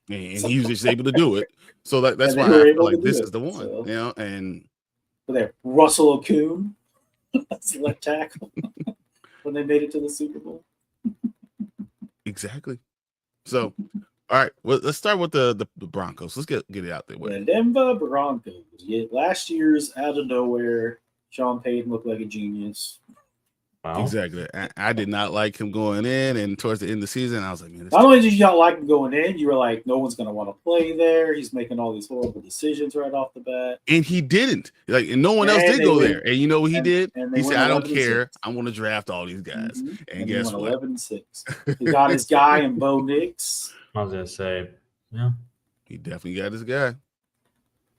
And he was just able to do it. So that's why I feel like this is the one. So. You know, and there, Russell Okung, that's left tackle when they made it to the Super Bowl. Exactly. So, all right, well, let's start with the Broncos. Let's get it out there. The Denver Broncos. Yeah, last year's out of nowhere, Sean Payton looked like a genius. Wow. Exactly. I did not like him going in, and towards the end of the season, I was like, man. Not only did you not like him going in, you were like, no one's going to want to play there. He's making all these horrible decisions right off the bat. And he didn't. Like, and no one else did go there. And you know what he did? He said, I don't care. I want to draft all these guys. And guess what? 11-6. He got his guy in Bo Nix. I was going to say, yeah. He definitely got his guy.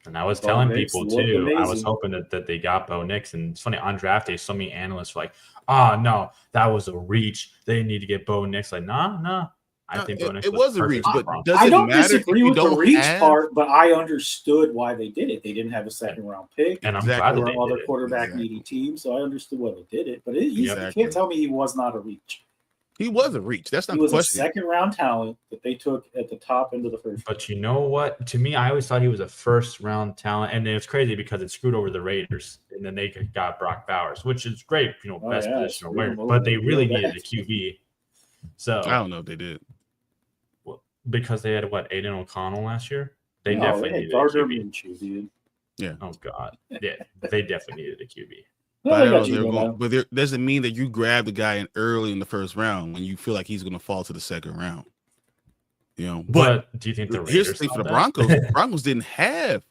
And I was telling people, too, I was hoping that they got Bo Nix. And it's funny, on draft day, so many analysts were like, oh, no, that was a reach. They need to get Bo Nix. Like, nah. I think Bo Nix was a reach, but I don't disagree with the reach part, but I understood why they did it. They didn't have a second-round pick. And I'm glad they were other quarterback-needy teams, so I understood why they did it. But you can't tell me he was not a reach. He was a reach. That's not the question. He was a second-round talent that they took at the top end of the first. But you know what? To me, I always thought he was a first-round talent, and it was crazy because it screwed over the Raiders, and then they got Brock Bowers, which is great, best position to wear. But they really needed a QB. So I don't know if they did. Well, because they had Aiden O'Connell last year. They definitely needed a QB. Yeah. Oh God. Yeah, they definitely needed a QB. But there doesn't mean that you grab the guy in early in the first round when you feel like he's going to fall to the second round. But do you think here's the thing for the Broncos? The Broncos didn't have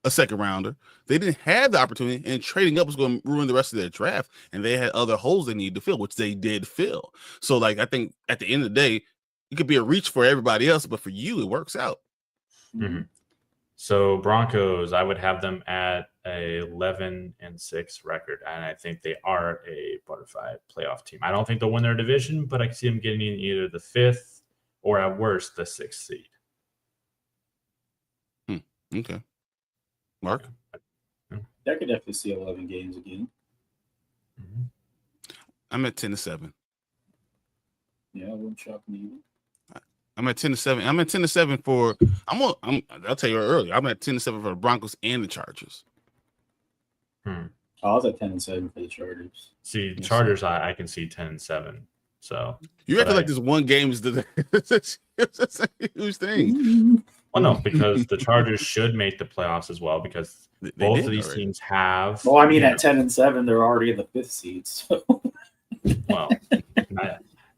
a second rounder. They didn't have the opportunity, and trading up was going to ruin the rest of their draft. And they had other holes they needed to fill, which they did fill. So, I think at the end of the day, it could be a reach for everybody else, but for you, it works out. Mm-hmm. So Broncos, I would have them at a 11-6 record, and I think they are a butterfly playoff team. I don't think they'll win their division, but I can see them getting in either the 5th or at worst the 6th seed. Okay, Mark, I could definitely see 11 games again. Mm-hmm. I'm at 10-7. Yeah, I wouldn't shock me either. I'm at 10-7. I'm at 10-7 for. I'll tell you earlier. I'm at 10-7 for the Broncos and the Chargers. I was at 10-7 for the Chargers. See, Chargers, I can see 10-7. So you acting like this one game is the huge thing. Well, no, because the Chargers should make the playoffs as well because both of these teams have. Well, I mean, at 10-7, they're already in the 5th seed. So. Well,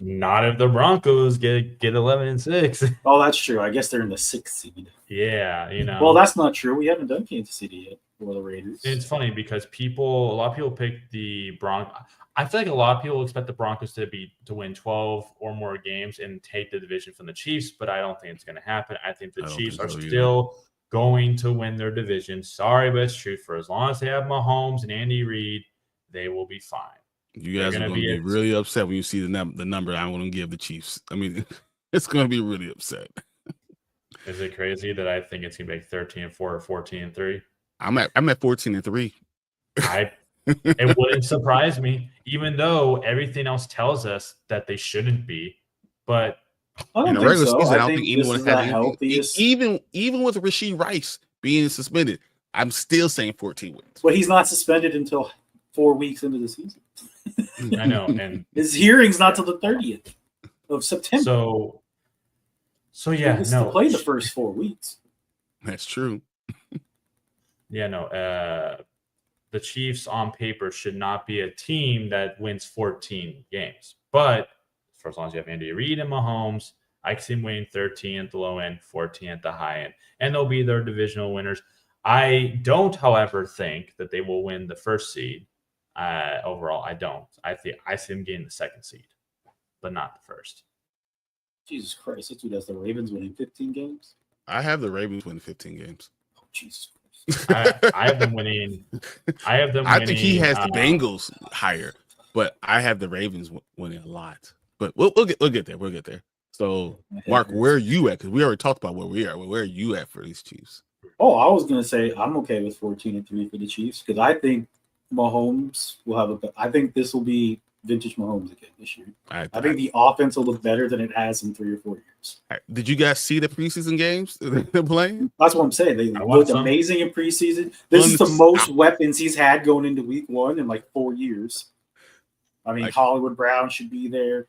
not if the Broncos get 11-6. Oh, that's true. I guess they're in the 6th seed. Yeah, Well, that's not true. We haven't done Kansas City yet for the Raiders. It's funny because a lot of people pick the Broncos. I feel like a lot of people expect the Broncos to win 12 or more games and take the division from the Chiefs, but I don't think it's going to happen. I think the Chiefs are still going to win their division. Sorry, but it's true. For as long as they have Mahomes and Andy Reid, they will be fine. You guys are going to be really upset when you see the number I'm going to give the Chiefs. I mean, it's going to be really upset. Is it crazy that I think it's gonna be like 13-4 or 14-3? I'm at 14-3. It wouldn't surprise me, even though everything else tells us that they shouldn't be. But I in don't the think regular so. season, I I don't think think this anyone is has the anything. healthiest. Even with Rasheed Rice being suspended, I'm still saying 14 wins. But he's not suspended until 4 weeks into the season. I know, and his hearing's not till the 30th of September. So yeah, he gets no. to play the first 4 weeks. That's true. Yeah, no. The Chiefs on paper should not be a team that wins 14 games. But for as long as you have Andy Reid and Mahomes, I can see them winning 13 at the low end, 14 at the high end. And they'll be their divisional winners. I don't, however, think that they will win the first seed. Overall, I don't. I see them getting the second seed, but not the first. Jesus Christ, that's who does the Ravens winning 15 games? I have the Ravens winning 15 games. Oh, Jesus Christ. I have them winning. I think he has the Bengals higher, but I have the Ravens winning a lot. But we'll get there. We'll get there. So, Mark, where are you at? Because we already talked about where we are. Where are you at for these Chiefs? Oh, I was going to say I'm okay with 14-3 for the Chiefs because I think Mahomes will have I think this will be vintage Mahomes again this year. I think the offense will look better than it has in 3 or 4 years. Did you guys see the preseason games they're playing? That's what I'm saying. They looked amazing in preseason. This is the most weapons he's had going into week 1 in like 4 years. I mean, Hollywood Brown should be there.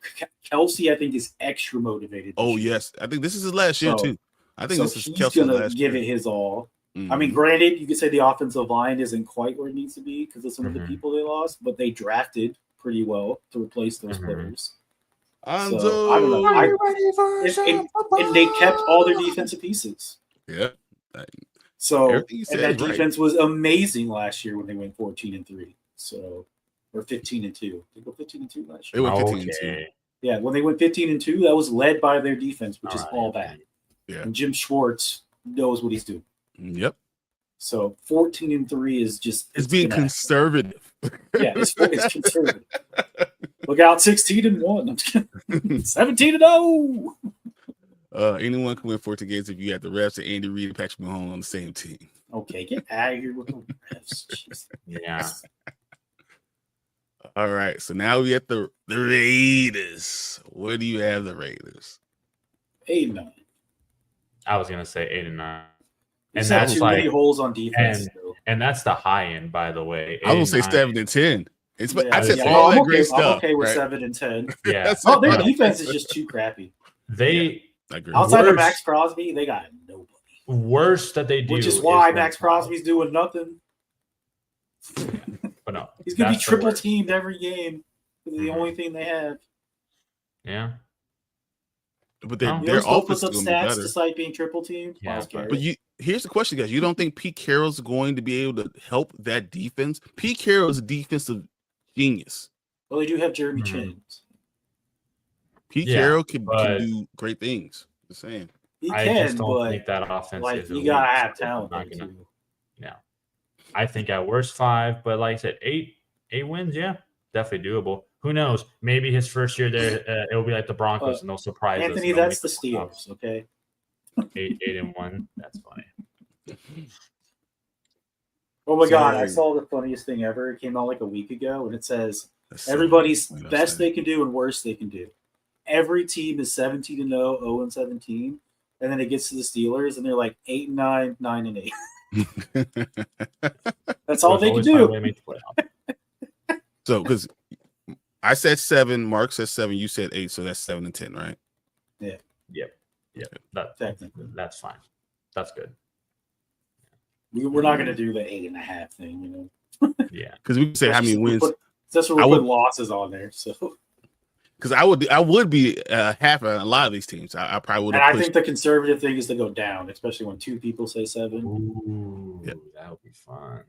Kelsey, I think, is extra motivated. Oh, yes. I think this is his last year, too. I think this is Kelsey's going to last give year. it his all. Mm-hmm. I mean, granted, you could say the offensive line isn't quite where it needs to be because of some of the people they lost, but they drafted pretty well to replace those players. So, I don't know. And they kept all their defensive pieces. Yeah. So, and that defense was amazing last year when they went 14-3. So, or 15-2. They go 15-2 last year. They went 15-2. Yeah, when they went 15-2, that was led by their defense, which is all bad. Yeah. And Jim Schwartz knows what he's doing. Yep. So 14-3 is just it's being conservative. Yeah, it's conservative. Look out, 16-1. I'm just kidding. 17-0. Anyone can win 14 games if you have the refs and Andy Reid and Patrick Mahomes on the same team. Okay, get out of here with the refs. Jeez. Yeah. All right, so now we at the Raiders. Where do you have the Raiders? 8-9. I was gonna say 8-9. And that's too many holes on defense. And that's the high end, by the way. I was gonna say 7-10. I said all that okay, great stuff. I'm okay with right? 7-10. Yeah. Oh, their defense is just too crappy. Outside of Max Crosby, they got nobody. Worst that they do, which is why Max Crosby's doing nothing. But no, he's gonna be triple teamed every game. It's the only thing they have. Yeah. But their offense puts up stats despite being triple teamed. Yeah, but here's the question, guys. You don't think Pete Carroll's going to be able to help that defense? Pete Carroll's a defensive genius. Well, they do have Jeremy Chins. Pete Carroll can do great things. Just saying. I just don't think that offense is you gotta have talent. Yeah. I think at worst 5, but like I said, 8 wins, yeah, definitely doable. Who knows? Maybe his first year there, it will be like the Broncos, and they'll surprise us. Anthony, that's the Steelers, okay? 8-1. That's funny. Oh my God! I saw the funniest thing ever. It came out like a week ago, and it says everybody's best they can do and worst they can do. Every team is 17-0, 0-17, and then it gets to the Steelers, and they're like 8-9, 9-8. That's all they can do. So, because I said 7, Mark said 7, you said 8, so that's 7-10, right? Yeah. Yep. That's fine. That's good. We're not going to do the 8.5 thing, you know. Yeah, because we can say how many wins. That's what we put losses on there. So, because I would be half on a lot of these teams. I probably would. And I think the conservative thing is to go down, especially when 2 people say 7. Ooh, that would be fun.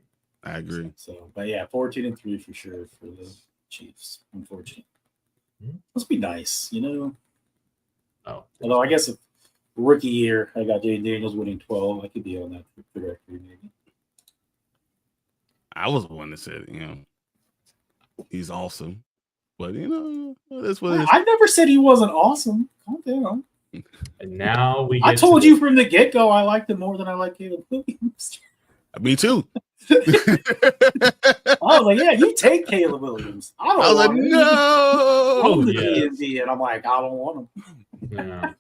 I agree. So, but yeah, 14-3 for sure for the Chiefs. Unfortunately, must be nice, you know. Oh, although I guess if rookie year, I got Jay Daniels winning 12. I could be on that directory maybe. I was the one that said, you know, he's awesome, but you know, that's what it is. I never said he wasn't awesome. Calm down. And now we get I told you from the get-go I liked him more than I like Caleb Williams. Me too. I was like, yeah, you take Caleb Williams. I was like, want him. no. I'm the DMV, and I'm like, I don't want him. Yeah.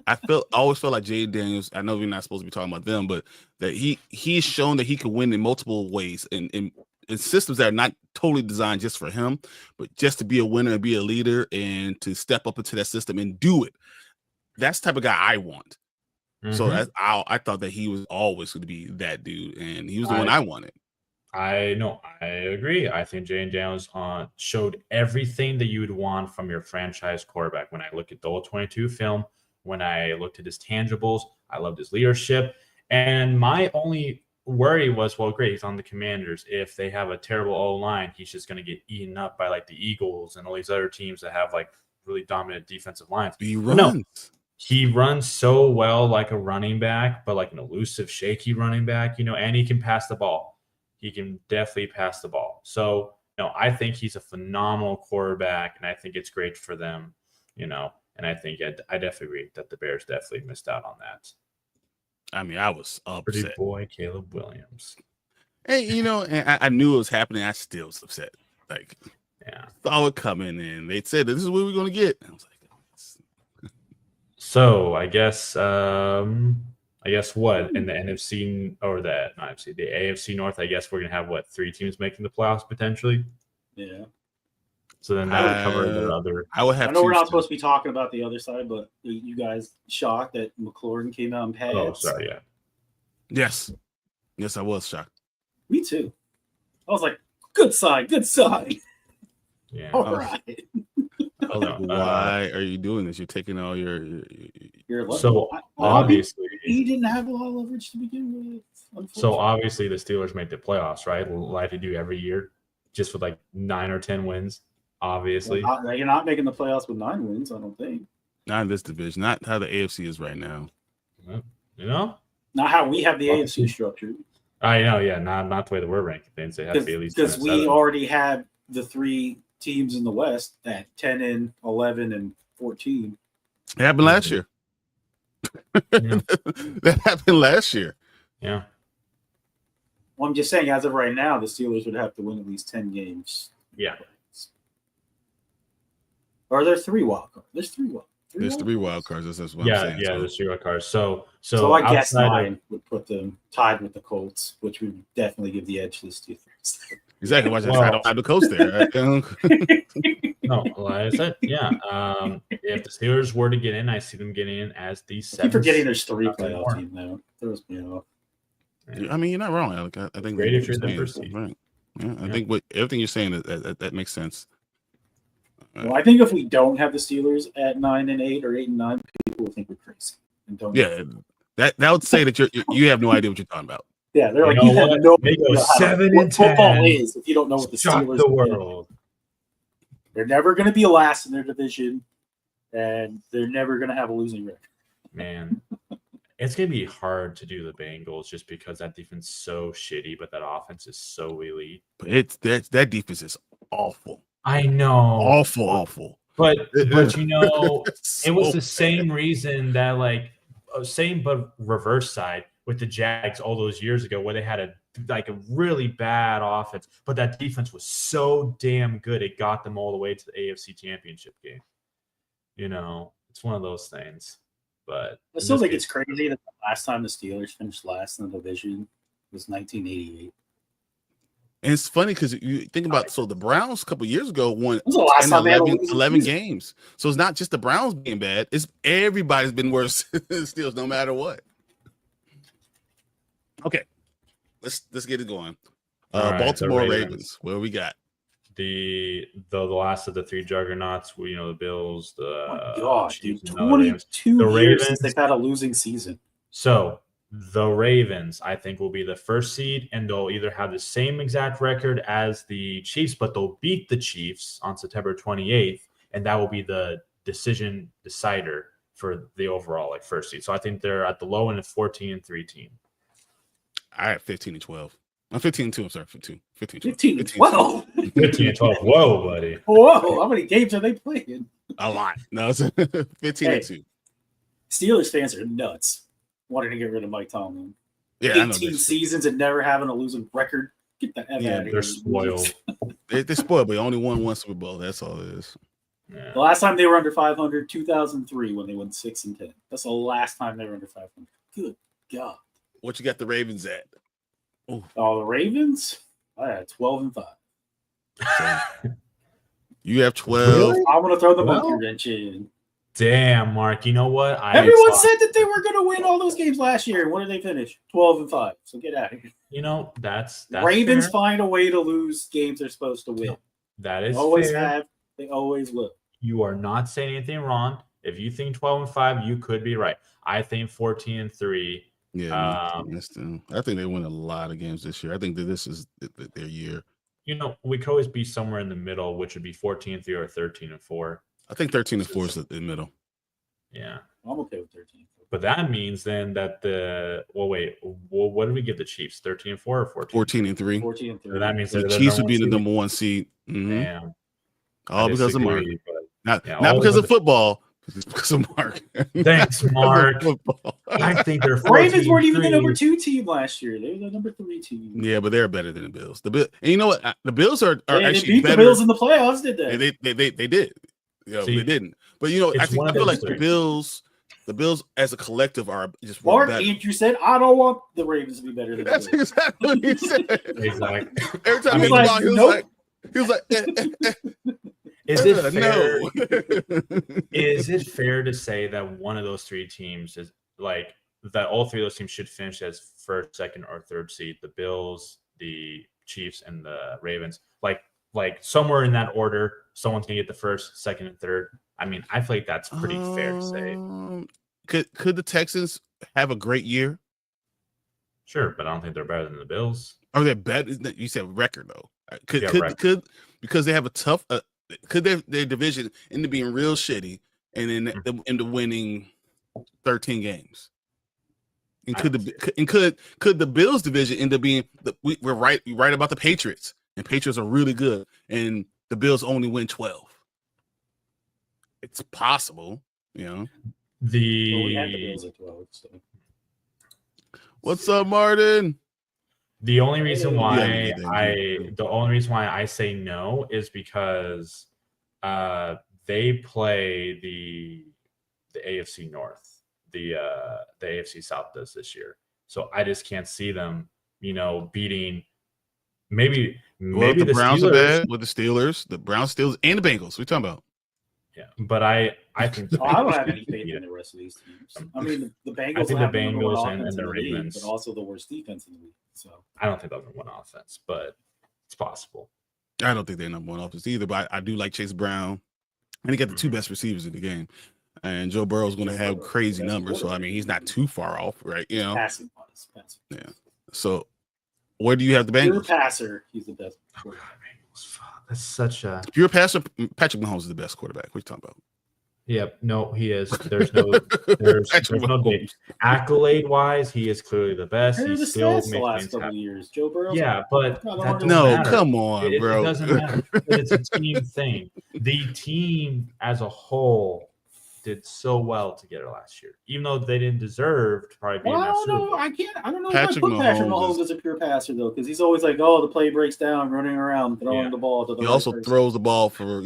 I always felt like Jaden Daniels. I know we're not supposed to be talking about them, but that he's shown that he can win in multiple ways and in systems that are not totally designed just for him, but just to be a winner and be a leader and to step up into that system and do it. That's the type of guy I want. So I thought that he was always going to be that dude, and he was the one I wanted. I agree. I think Jaden Daniels showed everything that you would want from your franchise quarterback. When I look at the old 22 film, when I looked at his tangibles, I loved his leadership. And my only worry was, well, great, he's on the Commanders. If they have a terrible O-line, he's just going to get eaten up by like the Eagles and all these other teams that have like really dominant defensive lines. He runs. No, he runs so well like a running back, but like an elusive, shaky running back, and he can pass the ball. He can definitely pass the ball. So, I think he's a phenomenal quarterback, and I think it's great for them, and I think I definitely agree that the Bears definitely missed out on that. I mean, I was upset. Pretty boy Caleb Williams. Hey, and I knew it was happening. I still was upset. Like, saw it coming, and they said, this is what we're going to get. And I was like, so I guess what in the NFC or the AFC North, I guess we're gonna have 3 teams making the playoffs potentially. Yeah. So then that would cover the other. I would have. I know we're not supposed to be talking about the other side, but you guys shocked that McLaurin came out and pads? Oh, sorry, yeah. Yes, I was shocked. Me too. I was like, good side. Yeah. All right. Why are you doing this? You're taking all your so obviously he didn't have a lot of leverage to begin with. So obviously the Steelers make the playoffs, right? Like they do every year, just with like 9 or 10 wins. Obviously, you're not making the playoffs with 9 wins. I don't think. Not in this division. Not how the AFC is right now. Not how we have the AFC structured. I know, yeah, not the way that we're ranking things. They have to be at least because we already had the 3 teams in the West at 10 and 11 and 14. It happened last year. That happened last year. Yeah. Well, I'm just saying, as of right now, the Steelers would have to win at least 10 games. Yeah. Or are there 3 wild cards? There's 3 wild. There's 3 wild cards. That's what I'm saying. Yeah, there's 3 wild cards. So I guess 9 would put them tied with the Colts, which would definitely give the edge to the Steelers. Exactly. I don't have the Colts there. No, like I said, yeah. If the Steelers were to get in, I see them getting in as the 7th. I keep forgetting there's 3 playoff teams now. Throws me off. I mean, you're not wrong, Alec. I think great if you're the first seed. Right. Yeah, I think everything you're saying that makes sense. Well, I think if we don't have the Steelers at 9 and 8 or 8 and 9, people will think we're crazy. And don't. Yeah, that would say that you have no idea what you're talking about. Yeah, they're like, you have no idea what 7 and 10 football is if you don't know what the Steelers the world. They're never going to be last in their division, and they're never going to have a losing record. Man, it's going to be hard to do the Bengals just because that defense is so shitty, but that offense is so elite. But that defense is awful. I know. Awful. But it was the so same reason that same but reverse side with the Jags all those years ago where they had a really bad offense, but that defense was so damn good it got them all the way to the AFC Championship game. It's one of those things. But I still think it's crazy that the last time the Steelers finished last in the division was 1988. And it's funny because you think about the Browns a couple of years ago won 11 games. So it's not just the Browns being bad; it's everybody's been worse than the Steelers, no matter what. Okay, let's get it going. Right, Baltimore Ravens. What do we got? The last of the 3 juggernauts. The Bills. Dude, 22 years since they've had a losing season. So the Ravens, I think, will be the 1st seed, and they'll either have the same exact record as the Chiefs, but they'll beat the Chiefs on September 28th, and that will be the decision decider for the overall 1st seed. So I think they're at the low end of 14-3 team. I have 15-12. I'm 15-2. I'm sorry, 15-2. 15-12. 15-12. Whoa, buddy. Whoa, how many games are they playing? A lot. No, it's 15-2. Steelers fans are nuts wanting to get rid of Mike Tomlin. Yeah, I know 18 this. seasons and never having a losing record. Get the F out of here. They're spoiled. They're spoiled, but they only won one Super Bowl. That's all it is. Yeah. The last time they were under 500, 2003, when they went 6-10. That's the last time they were under 500. Good God. What you got the Ravens at? Oh, the Ravens? I had 12-5. So, you have 12. Really? I'm going to throw the Well, monkey wrench in. Damn, Mark. You know what? Everyone said that they were going to win all those games last year. What did they finish? 12-5. So get out of here. You know, that's Ravens fair. find a way to lose games they're supposed to win. That is They always fair. have. They always will. You are not saying anything wrong. If you think 12-5, you could be right. I think 14-3. Yeah, I think they win a lot of games this year. I think that this is their year. You know, we could always be somewhere in the middle, which would be 14-3 or 13-4. I think 13-4 is the middle. Yeah. I'm okay with 13. But that means then that what did we give the Chiefs? 13-4 or 14? 14-3. 14-3. So that means The they're Chiefs would be the seed. number one seed. Mm-hmm. Damn. All because of Mark. Disagree, but Not because of football. It's because of Mark. Thanks, Mark. Football. I think they're Ravens weren't even the 14-3. number 2 team last year. They were the number 3 team. Yeah, but they're better than the Bills. And you know what? The Bills are They actually beat better. the Bills in the playoffs, did they? They did. Yeah, See, they didn't. But you know, I it's think one I of feel those like three. the Bills as a collective are just Mark better. Andrew said, I don't want the Ravens to be better than the That's Bills. exactly what he said. Exactly. Every time He he was was like, he was nope. like, he was like, Is it fair? no. Is it fair to say that one of those three teams is like that? All three of those teams should finish as first, second, or third seed. The Bills, the Chiefs, and the Ravens. Like somewhere in that order, someone's gonna get the first, second, and third. I mean, I feel like that's pretty fair to say. Could the Texans have a great year? Sure, but I don't think they're better than the Bills. Or they're better? You said record though. Yeah, Could because they have a tough. Could their division end up being real shitty and then end up winning 13 games? And could the Bills division end up being we're right about the Patriots, and Patriots are really good, and the Bills only win 12. It's possible, you know. We had the Bills at 12. So. What's up, Martin? The only reason why Yeah, I say no is because they play the AFC North, the AFC South does this year. So I just can't see them, beating maybe the Browns Steelers. are bad with the Steelers, the Browns, Steelers, and the Bengals. What are you talking about? Yeah, but I think I don't have any faith in the rest of these teams. I mean, the Bengals I think have the number one Bengals and offense the in league, Ravens. but also the worst defense in the league. So I don't think they'll win offense, but it's possible. I don't think they're number one offense either, but I do like Chase Brown. And he got the two best receivers in the game. And Joe Burrow's going to have crazy numbers. So, I mean, he's not too far off, right? passing wise. Yeah. So, where do you have the Pure Bengals? passer, he's the best. Oh, God, Bengals. Fuck, that's such a Pure passer, Patrick Mahomes is the best quarterback. What are you talking about? Yep. No, he is. There's no debate. Accolade wise, he is clearly the best. Here are He the still stats the makes last things couple of happen. years. Joe Burrow. Yeah, but No, that doesn't No, matter. come on, It bro. doesn't matter. It's a team thing. The team as a whole did so well together last year, even though they didn't deserve to probably be Well, in I that don't Super know. Bowl. I don't know Patrick if I put Patrick Mahomes Mahomes as a pure passer though, because he's always like, oh, the play breaks down, running around, throwing the ball to the He right also person. throws the ball for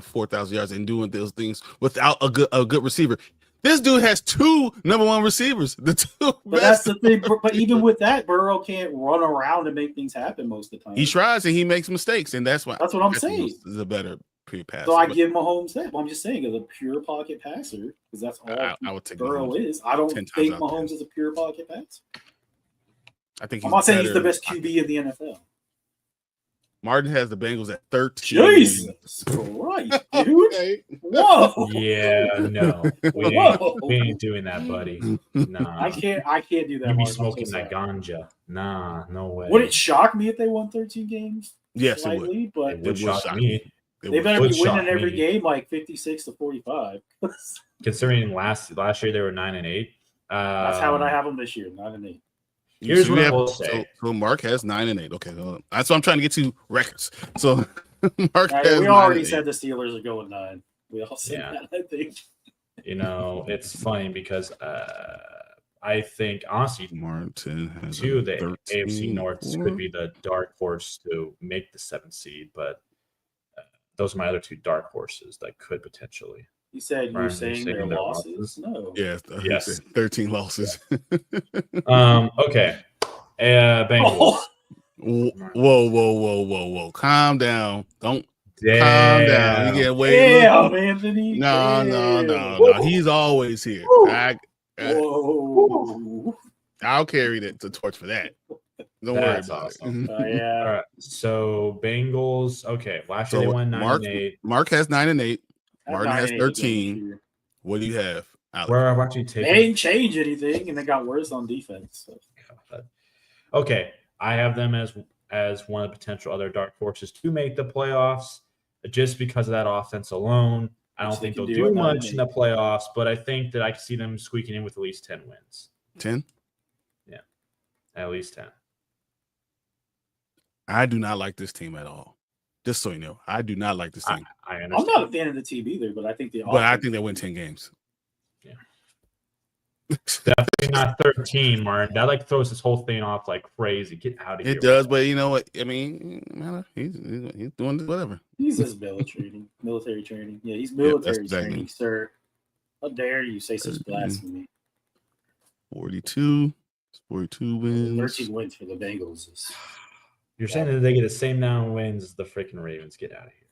4,000 yards and doing those things without a good receiver. This dude has two number one receivers. The two But best. that's the thing. But even with that, Burrow can't run around and make things happen most of the time. He tries and he makes mistakes, and that's why. That's what I'm Patrick saying. Mahomes is a better pure passer. So I but give Mahomes that. But I'm just saying, as a pure pocket passer, because that's all I would take Burrow Mahomes is. I don't 10 times think out of 10. Mahomes is a pure pocket passer. I think I'm not saying he's the better. best QB in the NFL. Martin has the Bengals at 13. Jesus Christ, dude! Okay. Whoa! Yeah, no, we Whoa. ain't doing that, buddy. Nah, I can't do that. you be Martin. I'm smoking so that sorry. ganja. Nah, no way. Would it shock me if they won 13 games? Yes, it would. Slightly, but It would It would shock shock me. It they would. better would be winning shock every me. game like 56-45. Considering last year they were 9-8. That's how would I have them this year, 9-8. Here's So what we I have- will say. So Mark has 9-8. Okay, that's what I'm trying to get to records. So Mark Right, has we already 9-8. said the Steelers are going 9. We all said Yeah. that, I think. it's funny because I think honestly, Martin has two of the 13, AFC Norths could be the dark horse to make the 7th seed, but those are my other 2 dark horses that could potentially. You said Brian, you're saying their losses? No. Yeah, Yes. 13 losses. Okay. Bengals. Whoa. Calm down. Don't calm down. You Damn. get way. Damn, Anthony. No. He's always here. Whoa. I'll carry the torch for that. Don't worry about awesome. it. Yeah. All right. So Bengals. Okay. Last year they won 9-8. Mark has 9-8. I have Martin has 9-8 13. What do you have, Alex? Where I've actually They taken. didn't change anything, and they got worse on defense. So. Okay, I have them as one of the potential other dark horses to make the playoffs, just because of that offense alone. I don't think they'll do much in the playoffs, but I think that I can see them squeaking in with at least 10 wins. 10? Yeah, at least 10. I do not like this team at all. Just so you know, I do not like this team. I understand. I'm not a fan of the team either, but I think I think they win 10 games. Yeah. Definitely not 13, Martin. That throws this whole thing off like crazy. Get out of here. It does, but you know what? I mean, he's doing whatever. He's just military training. Yeah, he's military training, sir. How dare you say such blasphemy? 42 wins. 13 wins for the Bengals. You're saying that they get the same amount of wins as the freaking Ravens. Get out of here.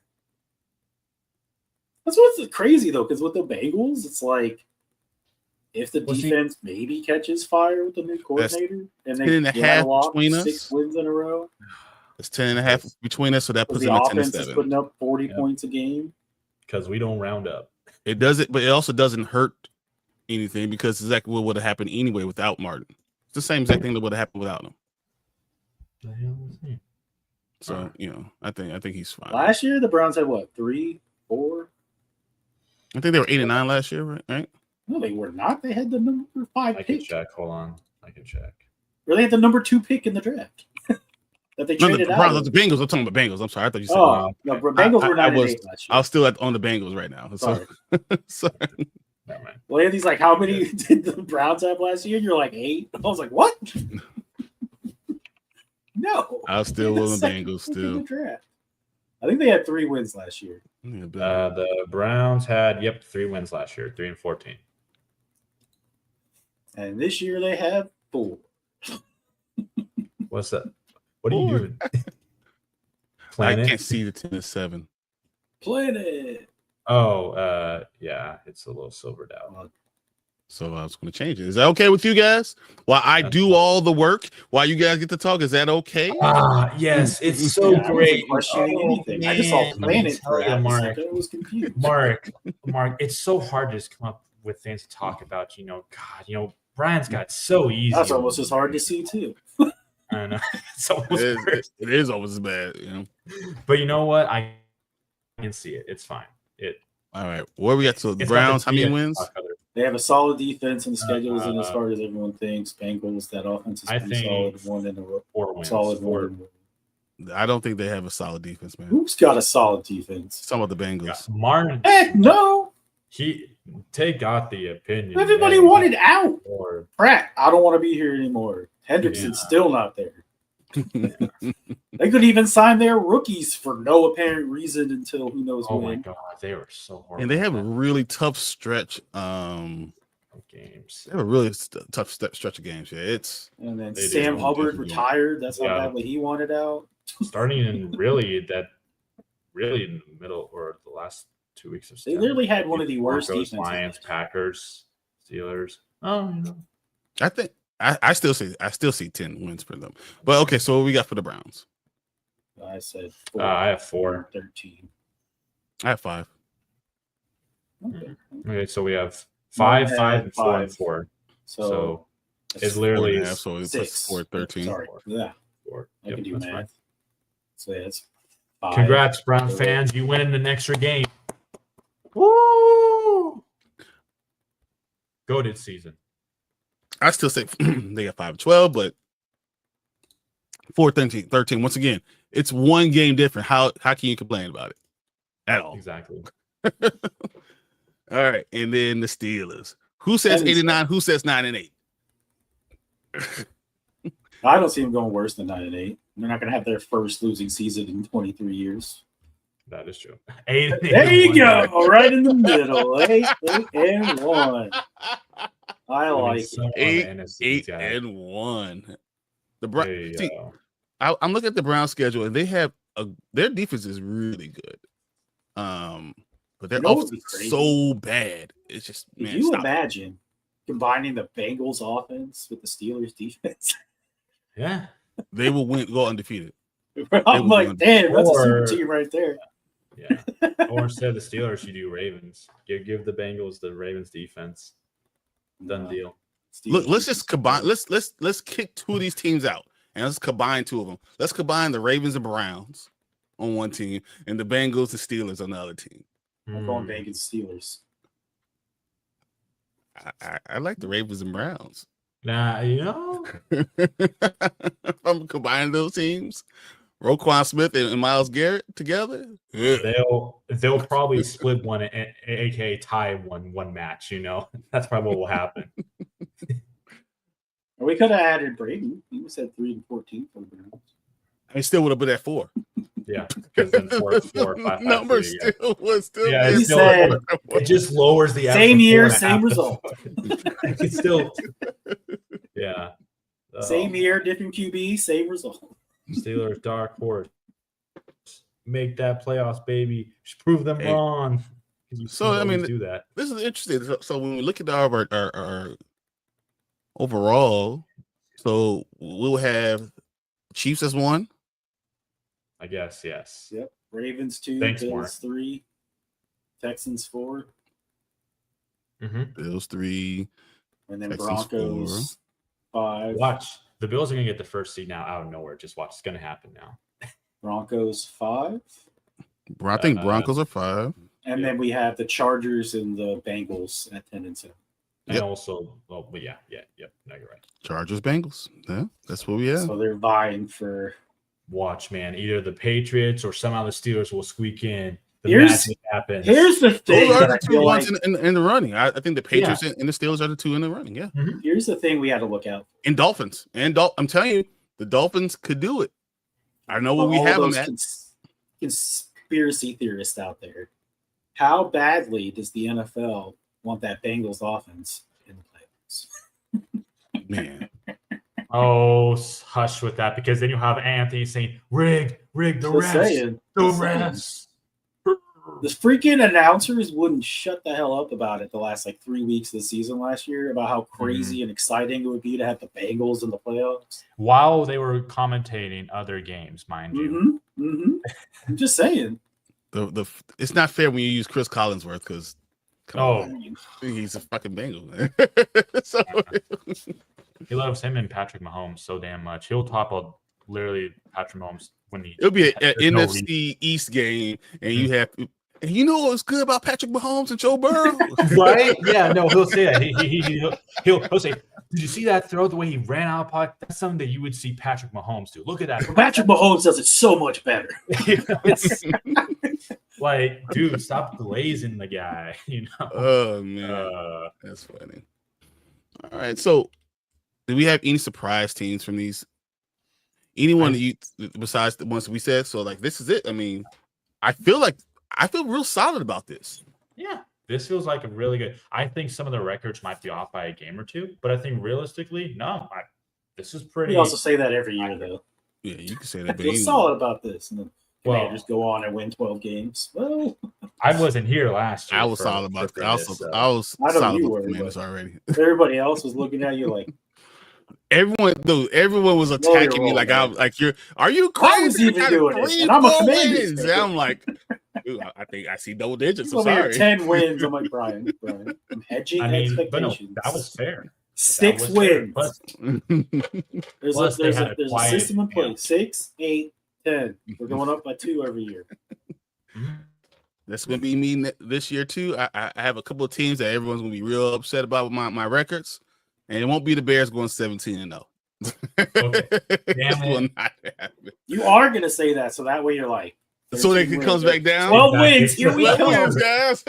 That's what's crazy, though, because with the Bengals, it's like if the defense maybe catches fire with the new coordinator and they rattle off 6 wins in a row. It's 10.5 between us, so that puts the them at 10-7. Offense is putting up 40 points a game. Because we don't round up. It doesn't, but it also doesn't hurt anything because it's exactly what would have happened anyway without Martin. It's the same exact thing that would have happened without him. So I think he's fine. Last year the Browns had what, 3, 4? I think they were 8-9 last year, right? No, they were not. They had the number 5 pick. I can check. Hold on, I can check. Or they had the number 2 pick in the draft that they traded out. The Bengals. I'm talking about Bengals. I'm sorry. I thought you said. No, Bengals were 9-8 last year. I was still on the Bengals right now. Sorry. Sorry. No, man. Well, Andy's like, how many did the Browns have last year? And you're like 8. I was like, what? No. I was still on the Bengals. Still. I think they had 3 wins last year. The Browns had 3 wins last year, 3-14. And this year they have 4. What's that? What are you doing? I can't see the 10-7. Planet. Oh, yeah, it's a little silvered out. So I was going to change it. Is that okay with you guys? While I do all the work, while you guys get to talk, is that okay? Yes, it's so great. I just saw Planet for Mark. I was confused. Mark, it's so hard to just come up with things to talk about. Brian's got so easy. That's almost as hard to see too. I know. It is almost as bad, But you know what? I can see it. It's fine. All right. Where we got to the Browns? How many wins? They have a solid defense, and the schedule isn't as hard as everyone thinks. Bengals, that offense is pretty solid. 1 in a row. 4 wins. Solid 1. I don't think they have a solid defense, man. Who's got a solid defense? Some of the Bengals. Martin. Heck no. Take out the opinion. Everybody wanted out. Pratt, I don't want to be here anymore. Hendrickson's still not there. They could even sign their rookies for no apparent reason until who knows when. Oh my god, they were so horrible. And they have a really tough stretch. Games. They have a really tough stretch of games. Yeah, and then Sam Hubbard retired. That's how badly he wanted out. Starting in really in the middle or the last 2 weeks of They literally had one of the worst defenses. Lions, Packers, Steelers. Oh, I think I still see 10 wins for them. But okay, so what we got for the Browns? I said 4. I have 4. 13. I have 5. Okay, so we have 5, 5, and 4, and 4. So it's literally 4.5, so it's 6. 4, 13. Sorry. Yeah. 4. I can do math. Fine. So yeah, it's 5. Congrats, Brown fans. You win an extra game. Woo! Goated season. I still say they got 5-12, but 4-13. Once again, it's 1 game different. How can you complain about it at all? Exactly. All All right, and then the Steelers. Who says 89? Who says 9-8? I don't see them going worse than 9-8. They're not going to have their first losing season in 23 years. That is true. There you go, right in the middle. 8-1. I like it. 8-1. The Browns. I'm looking at the Browns schedule, and they have their defense is really good. But their offense is so bad. It's just man. Can you imagine combining the Bengals offense with the Steelers defense? Yeah, they will go undefeated. I'm like, damn, that's a super team right there. Yeah. Or instead of the Steelers, you do Ravens. Give the Bengals the Ravens defense. Done deal. Look, let's just combine. Let's kick two of these teams out, and let's combine two of them. Let's combine the Ravens and Browns on one team, and the Bengals and Steelers on the other team. I'm going Bengals Steelers. I like the Ravens and Browns. Nah, you know, I'm combining those teams. Roquan Smith and Myles Garrett together. They'll probably split one, aka tie one match. You know, that's probably what will happen. We could have added Brady. He was at 3-14 for the Browns. I still would have been at 4. Yeah, because then 4, 5, number still was still. Yeah, it just lowers the same year, same result. It's still, yeah. Same year, different QB, same result. Steelers dark horse, make that playoffs, baby. Just prove them wrong. So I mean, do that. This is interesting. So when we look at our overall, so we'll have Chiefs as 1. I guess, yes. Yep. Ravens 2, Thanks, Bills Mark. 3, Texans 4. Bills 3. And then Texans Broncos 5. Watch. The Bills are going to get the first seed now out of nowhere. Just watch. It's going to happen now. Broncos 5. I think Broncos are 5. And then we have the Chargers and the Bengals at 10 and 7. And also, no, you're right. Chargers, Bengals. Yeah, that's what we have. So they're vying for. Watch, man. Either the Patriots or somehow the Steelers will squeak in. Here's the thing. Those are the two ones in the running. I think the Patriots and the Steelers are the 2 in the running. Yeah. Mm-hmm. Here's the thing we had to look out. And Dolphins. I'm telling you, the Dolphins could do it. I know what we have them at. Conspiracy theorists out there. How badly does the NFL want that Bengals offense in the playoffs? Man. Oh, hush with that, because then you have Anthony saying, rig the refs. The freaking announcers wouldn't shut the hell up about it the last 3 weeks of the season last year about how crazy and exciting it would be to have the Bengals in the playoffs. While they were commentating other games, mind you. I'm just saying. It's not fair when you use Chris Collinsworth because he's a fucking Bengal. So he loves him and Patrick Mahomes so damn much. He'll top literally Patrick Mahomes when it'll be an NFC East game, and you have. And you know what's good about Patrick Mahomes and Joe Burrow, right? Yeah, no, he'll say that. He'll say, "Did you see that throw? The way he ran out of pocket? That's something that you would see Patrick Mahomes do. Look at that. Patrick Mahomes does it so much better. It's like, dude, stop glazing the guy. You know? Oh man, that's funny. All right, so do we have any surprise teams from these? Anyone that you besides the ones we said? So this is it. I mean, I feel real solid about this. Yeah, this feels like a really good. I think some of the records might be off by a game or two, but I think realistically, no. This is pretty. We also say that every year, though. Yeah, you can say that. I feel solid about this, and the Commanders go on and win 12 games. Well, I wasn't here last year. I was solid about that. I was solid about the Commanders already. Everybody else was looking at you like. Everyone was attacking me like I'm like are you crazy? I was even doing it, and I'm a Commanders fan. I'm like, dude, I think I see double digits. I'm sorry. 10 wins. I'm like Brian. I'm hedging expectations. But no, that was fair. 6 wins. There's a system in place. 6, 8, 10. We're going up by 2 every year. That's going to be me this year too. I have a couple of teams that everyone's going to be real upset about my records. And it won't be the Bears going 17-0. Okay. Damn it. You are going to say that, so that way you're like, So they 13 comes wins. back down. 12 wins. Here we 12 go. wins, guys.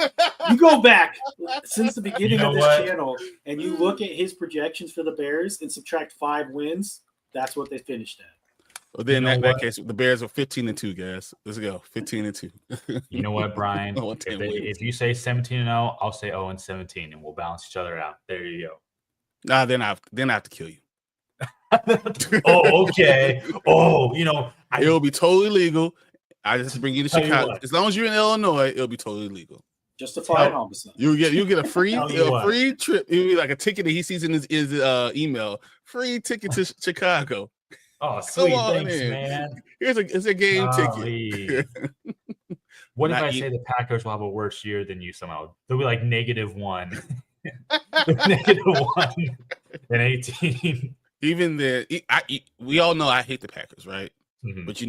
You go back since the beginning You know of this what? channel, and you look at his projections for the Bears and subtract 5 wins. That's what they finished at. Well, then You know in that what? case, the Bears are 15-2, guys. Let's go. 15-2. You know what, Brian? I want 10 wins. If you say 17-0, I'll say 0-17, and we'll balance each other out. There you go. Nah, then I have to kill you. Oh, okay. Oh, It'll be totally legal. I just bring you to Tell you Chicago. what. As long as you're in Illinois, it'll be totally legal. Justified homicide. You get a free Tell you what. free trip. It'll be like a ticket that he sees in his email. Free ticket to Chicago. Oh, sweet. on Thanks, in. man. It's a game ticket. Golly. What if Not I e- say the Packers will have a worse year than you somehow? They'll be like -1. -1 and 18. Even we all know I hate the Packers, right? Mhm. But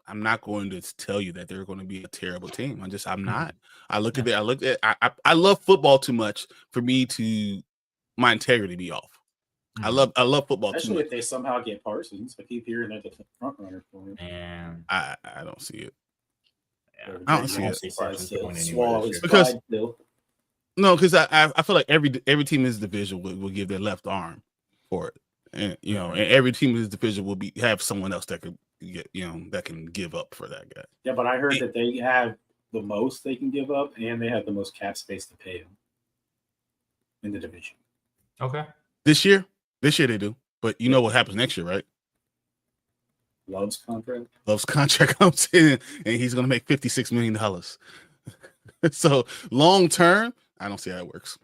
I'm not going to tell you that they're going to be a terrible team. I'm not. I look at it. I love football too much for me to my integrity be off. I love football too Especially much. if they somehow get Parsons. I keep hearing they're the front runner for him. Man, I don't see it. yeah. I don't see You it. won't see Parsons going anywhere Swallow this his year. Because- pride, Bill. No, because I feel like every team in this division will give their left arm for it, and and every team in this division will have someone else that could get that can give up for that guy. Yeah, but I heard that they have the most they can give up, and they have the most cap space to pay him in the division. Okay. This year they do, but you know what happens next year, right? Love's contract. Love's contract comes in, and he's going to make $56 million. So long term, I don't see how it works.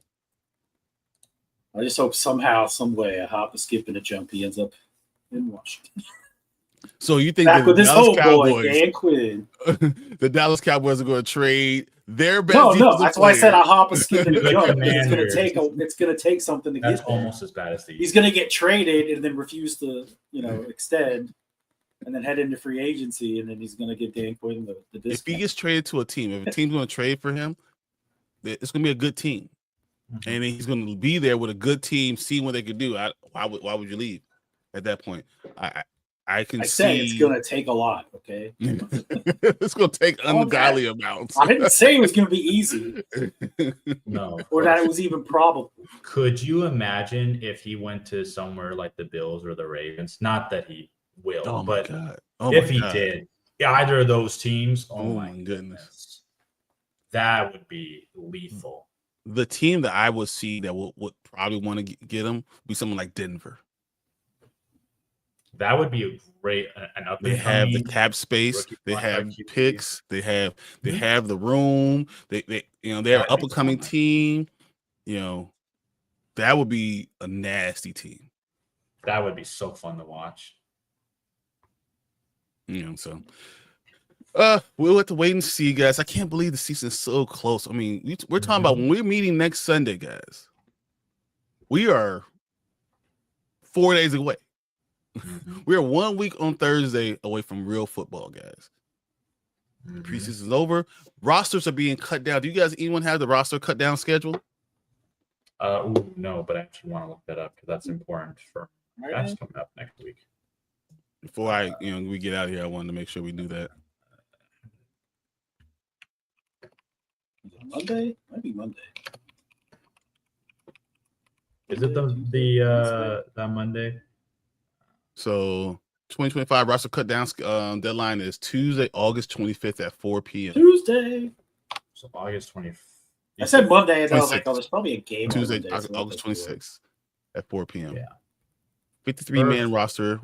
I just hope somehow, some way, a hop, a skip, and a jump, he ends up in Washington. So you think Back the with his Dallas homeboy, Cowboys, Dan Quinn. the Dallas Cowboys are going to trade their best? No, defensive that's why I said player? a hop, a skip, and a The jump. Commanders. It's gonna take something to That's get there. almost as bad as the He's gonna get traded and then refuse to, extend, and then head into free agency, and then he's gonna get Dan Quinn the If discount. he gets traded to a team, if a team's going to trade for him, it's going to be a good team, Mhm. and then he's going to be there with a good team, see what they could do. Why would you leave at that point? I can I see say it's gonna take a lot. Okay, it's going to take ungodly amounts. I didn't say it was gonna be easy No. or that it was even probable. Could you imagine if he went to somewhere like the Bills or the Ravens? Not that he will, Oh my but god! Oh if my he God. did, either of those teams, Oh my goodness. that would be lethal. The team that I would see that would probably want to get him would be someone like Denver. That would be a great an up. They have the cap space. rookie They have quarterback QB. picks. They have the room. They're an up and coming team. That would be a nasty team. That would be so fun to watch. So we'll have to wait and see, guys. I can't believe the season's so close. I mean, we're talking about when we're meeting next Sunday, guys. We are 4 days away. We are 1 week on Thursday away from real football, guys. Preseason's over. Rosters are being cut down. Do you guys anyone have the roster cut down schedule? No, but I actually want to look that up because that's important for guys coming up next week. Before we get out of here, I wanted to make sure we do that. Monday? Might be Monday. Is it that Monday? So 2025 roster cut down deadline is Tuesday, August 25th at 4 p.m. Tuesday. So August 25th. I said Monday, and I was 26th. like, oh, there's probably a game. on Tuesday, Monday, so August that's 26th at 4 p.m. Yeah. 53-man roster.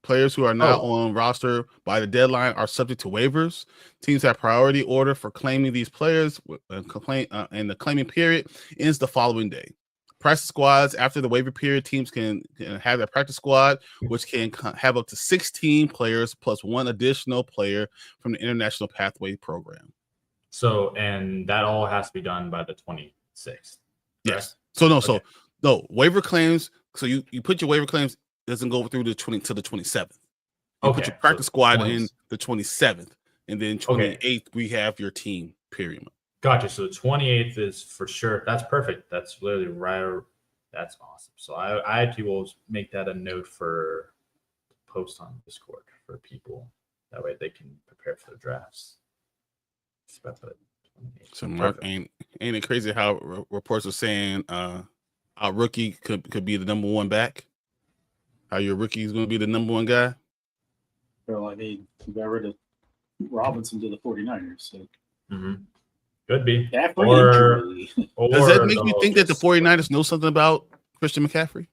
Players who are not on roster by the deadline are subject to waivers. Teams have priority order for claiming these players. And the claiming period ends the following day. Practice squads after the waiver period, teams can have their practice squad, which can have up to 16 players plus one additional player from the International Pathway Program. So, and that all has to be done by the 26th. Yes. So waiver claims. So you put your waiver claims, doesn't go through the 20 to the 27th. You put your practice squad in the 27th, and then 28th we have your team. Period. Gotcha. So the 28th is for sure. That's perfect. That's literally right. That's awesome. So I actually will make that a note for post on Discord for people. That way they can prepare for the drafts. So Mark, ain't it crazy how reports are saying our rookie could be the number one back? How your rookie is going to be the number one guy? Well, I mean, you got rid of Robinson to the 49ers. So. Could be. Or does that make you think that the 49ers know something about Christian McCaffrey?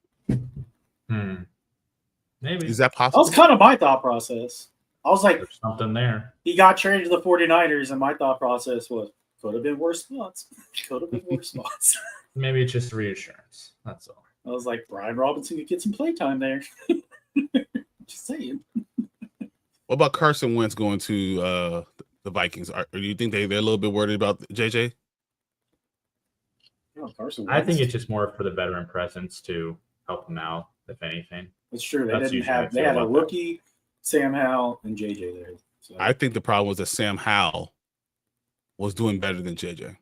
Maybe. Is that possible? That was kind of my thought process. I was like, there's something there. He got traded to the 49ers, and my thought process was, could have been worse spots. Could have been worse spots. Maybe it's just reassurance. That's all. I was like, Brian Robinson could get some playtime there. Just saying. What about Carson Wentz going to the Vikings? Do you think they're a little bit worried about JJ? Oh, Carson Wentz. I think it's just more for the veteran presence to help him out, if anything. That's true. They had a rookie, Sam Howell, and JJ there. So. I think the problem was that Sam Howell was doing better than JJ.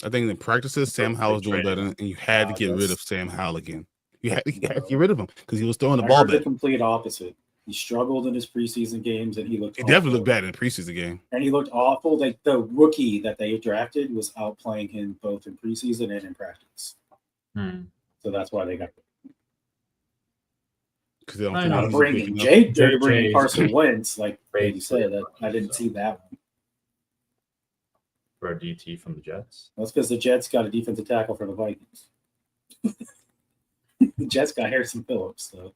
I think in practices, Sam Howell was doing better, and you had to get rid of Sam Howell again. You had to get rid of him because he was throwing the ball better. The complete opposite. He struggled in his preseason games, and he definitely looked bad in the preseason game. And he looked awful. Like the rookie that they drafted was outplaying him both in preseason and in practice. So that's why they got. Because they don't bringing They're bringing Carson Wentz, like Brady said. I didn't see that one. For a DT from the Jets. That's because the Jets got a defensive tackle for the Vikings. The Jets got Harrison Phillips, so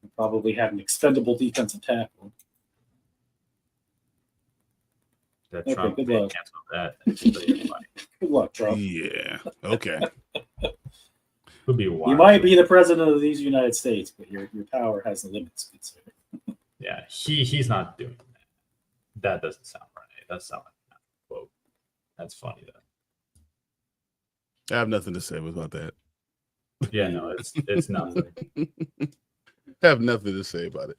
they probably had an expendable defensive tackle. That Trump good luck. Good luck, Trump. Yeah. Okay. Would be wild. You might be the president of these United States, but your power has limits. Yeah, he's not doing that. That doesn't sound right. That's not like a quote. That's funny though. I have nothing to say about that. Yeah, no, it's nothing. I have nothing to say about it.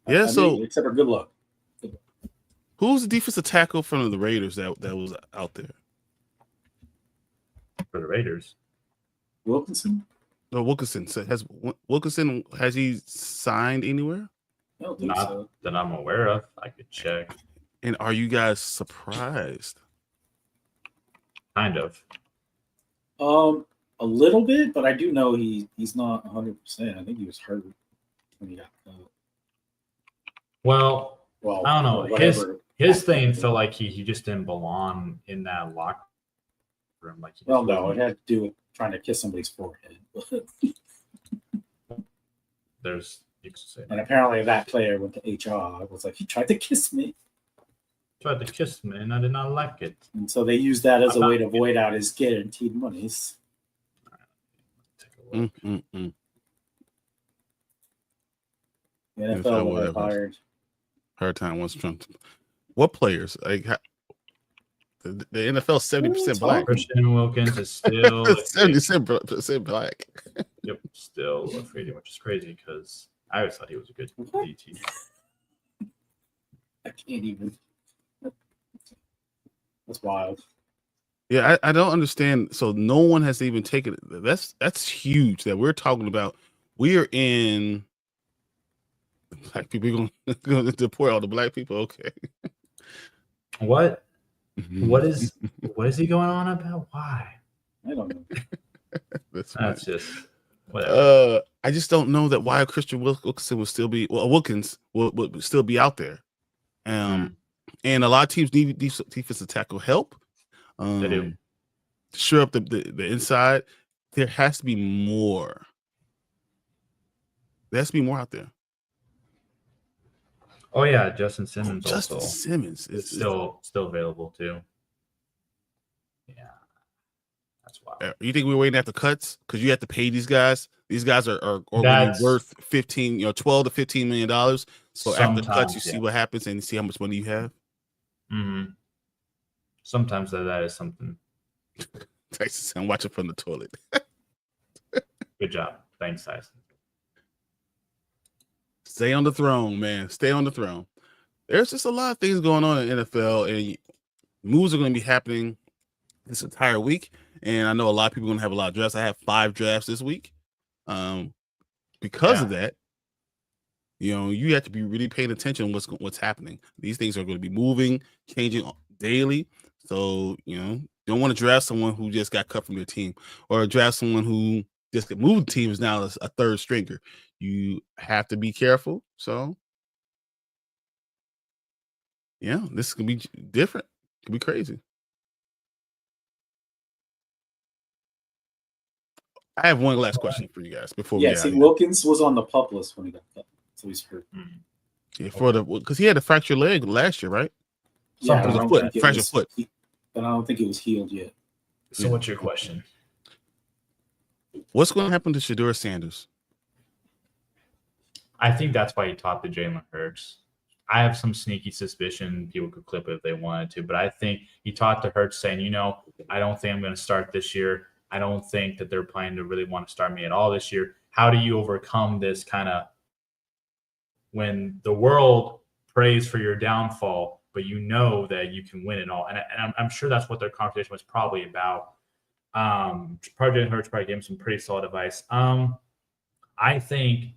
Yeah, so except for good luck. Who's the defensive tackle from the Raiders that was out there? For the Raiders, Wilkinson. No, Wilkinson. So has he signed anywhere? I don't think so. That I'm aware of. I could check. And are you guys surprised? Kind of. A little bit, but I do know he's not 100%. I think he was hurt when he got cut. Well, I don't know. His thing felt like he just didn't belong in that locker room. Like no, it had to do with trying to kiss somebody's forehead. You could say that. And apparently that player went to HR. Was like, he tried to kiss me. Tried to kiss me, and I did not like it. And so they used that as a way to void out his guaranteed monies. Take a look. The NFL got hired. Hard time once Trump. What players? Like the NFL 70% black. Christian Wilkins is still 70% black. Yep, still a free agent, which is crazy because I always thought he was a good DT. I can't even. That's wild. Yeah, I don't understand. So no one has even taken it. That's huge that we're talking about. We are in black people. We're going to deport all the black people. Okay. What? What is he going on about? Why? I don't know. That's just whatever. I just don't know that why Christian Wilkinson would still be Wilkins would still be out there. And a lot of teams need defensive tackle help. They do. Sure up the inside. There has to be more. There has to be more out there. Oh yeah, Justin Simmons. Justin Simmons is still available too. Yeah, that's wild. You think we're waiting at the cuts because you have to pay these guys? These guys are going to be worth $12 to $15 million. So after the cuts, you see what happens and you see how much money you have. Mm-hmm. Sometimes that is something. Tyson, I'm watching from the toilet. Good job. Thanks, Tyson. Stay on the throne, man. Stay on the throne. There's just a lot of things going on in the NFL, and moves are going to be happening this entire week. And I know a lot of people are going to have a lot of drafts. I have 5 drafts this week. Because of that, You have to be really paying attention to what's happening. These things are going to be moving, changing daily. So, you don't want to draft someone who just got cut from your team, or draft someone who just got moved the team is now a third stringer. You have to be careful. So, yeah, this can be different. It can be crazy. I have one last question for you guys before we get out of here. Wilkins was on the pup list when he got cut, so he's hurt. Yeah, because he had a fractured leg last year, right? Yeah, fractured foot. But I don't think it was healed yet. So what's your question? What's going to happen to Shedeur Sanders? I think that's why he talked to Jalen Hurts. I have some sneaky suspicion people could clip it if they wanted to, but I think he talked to Hurts saying, I don't think I'm going to start this year. I don't think that they're planning to really want to start me at all this year. How do you overcome this kind of when the world prays for your downfall, but you know that you can win it all? And I'm sure that's what their conversation was probably about. Probably Hurts probably gave him some pretty solid advice. I think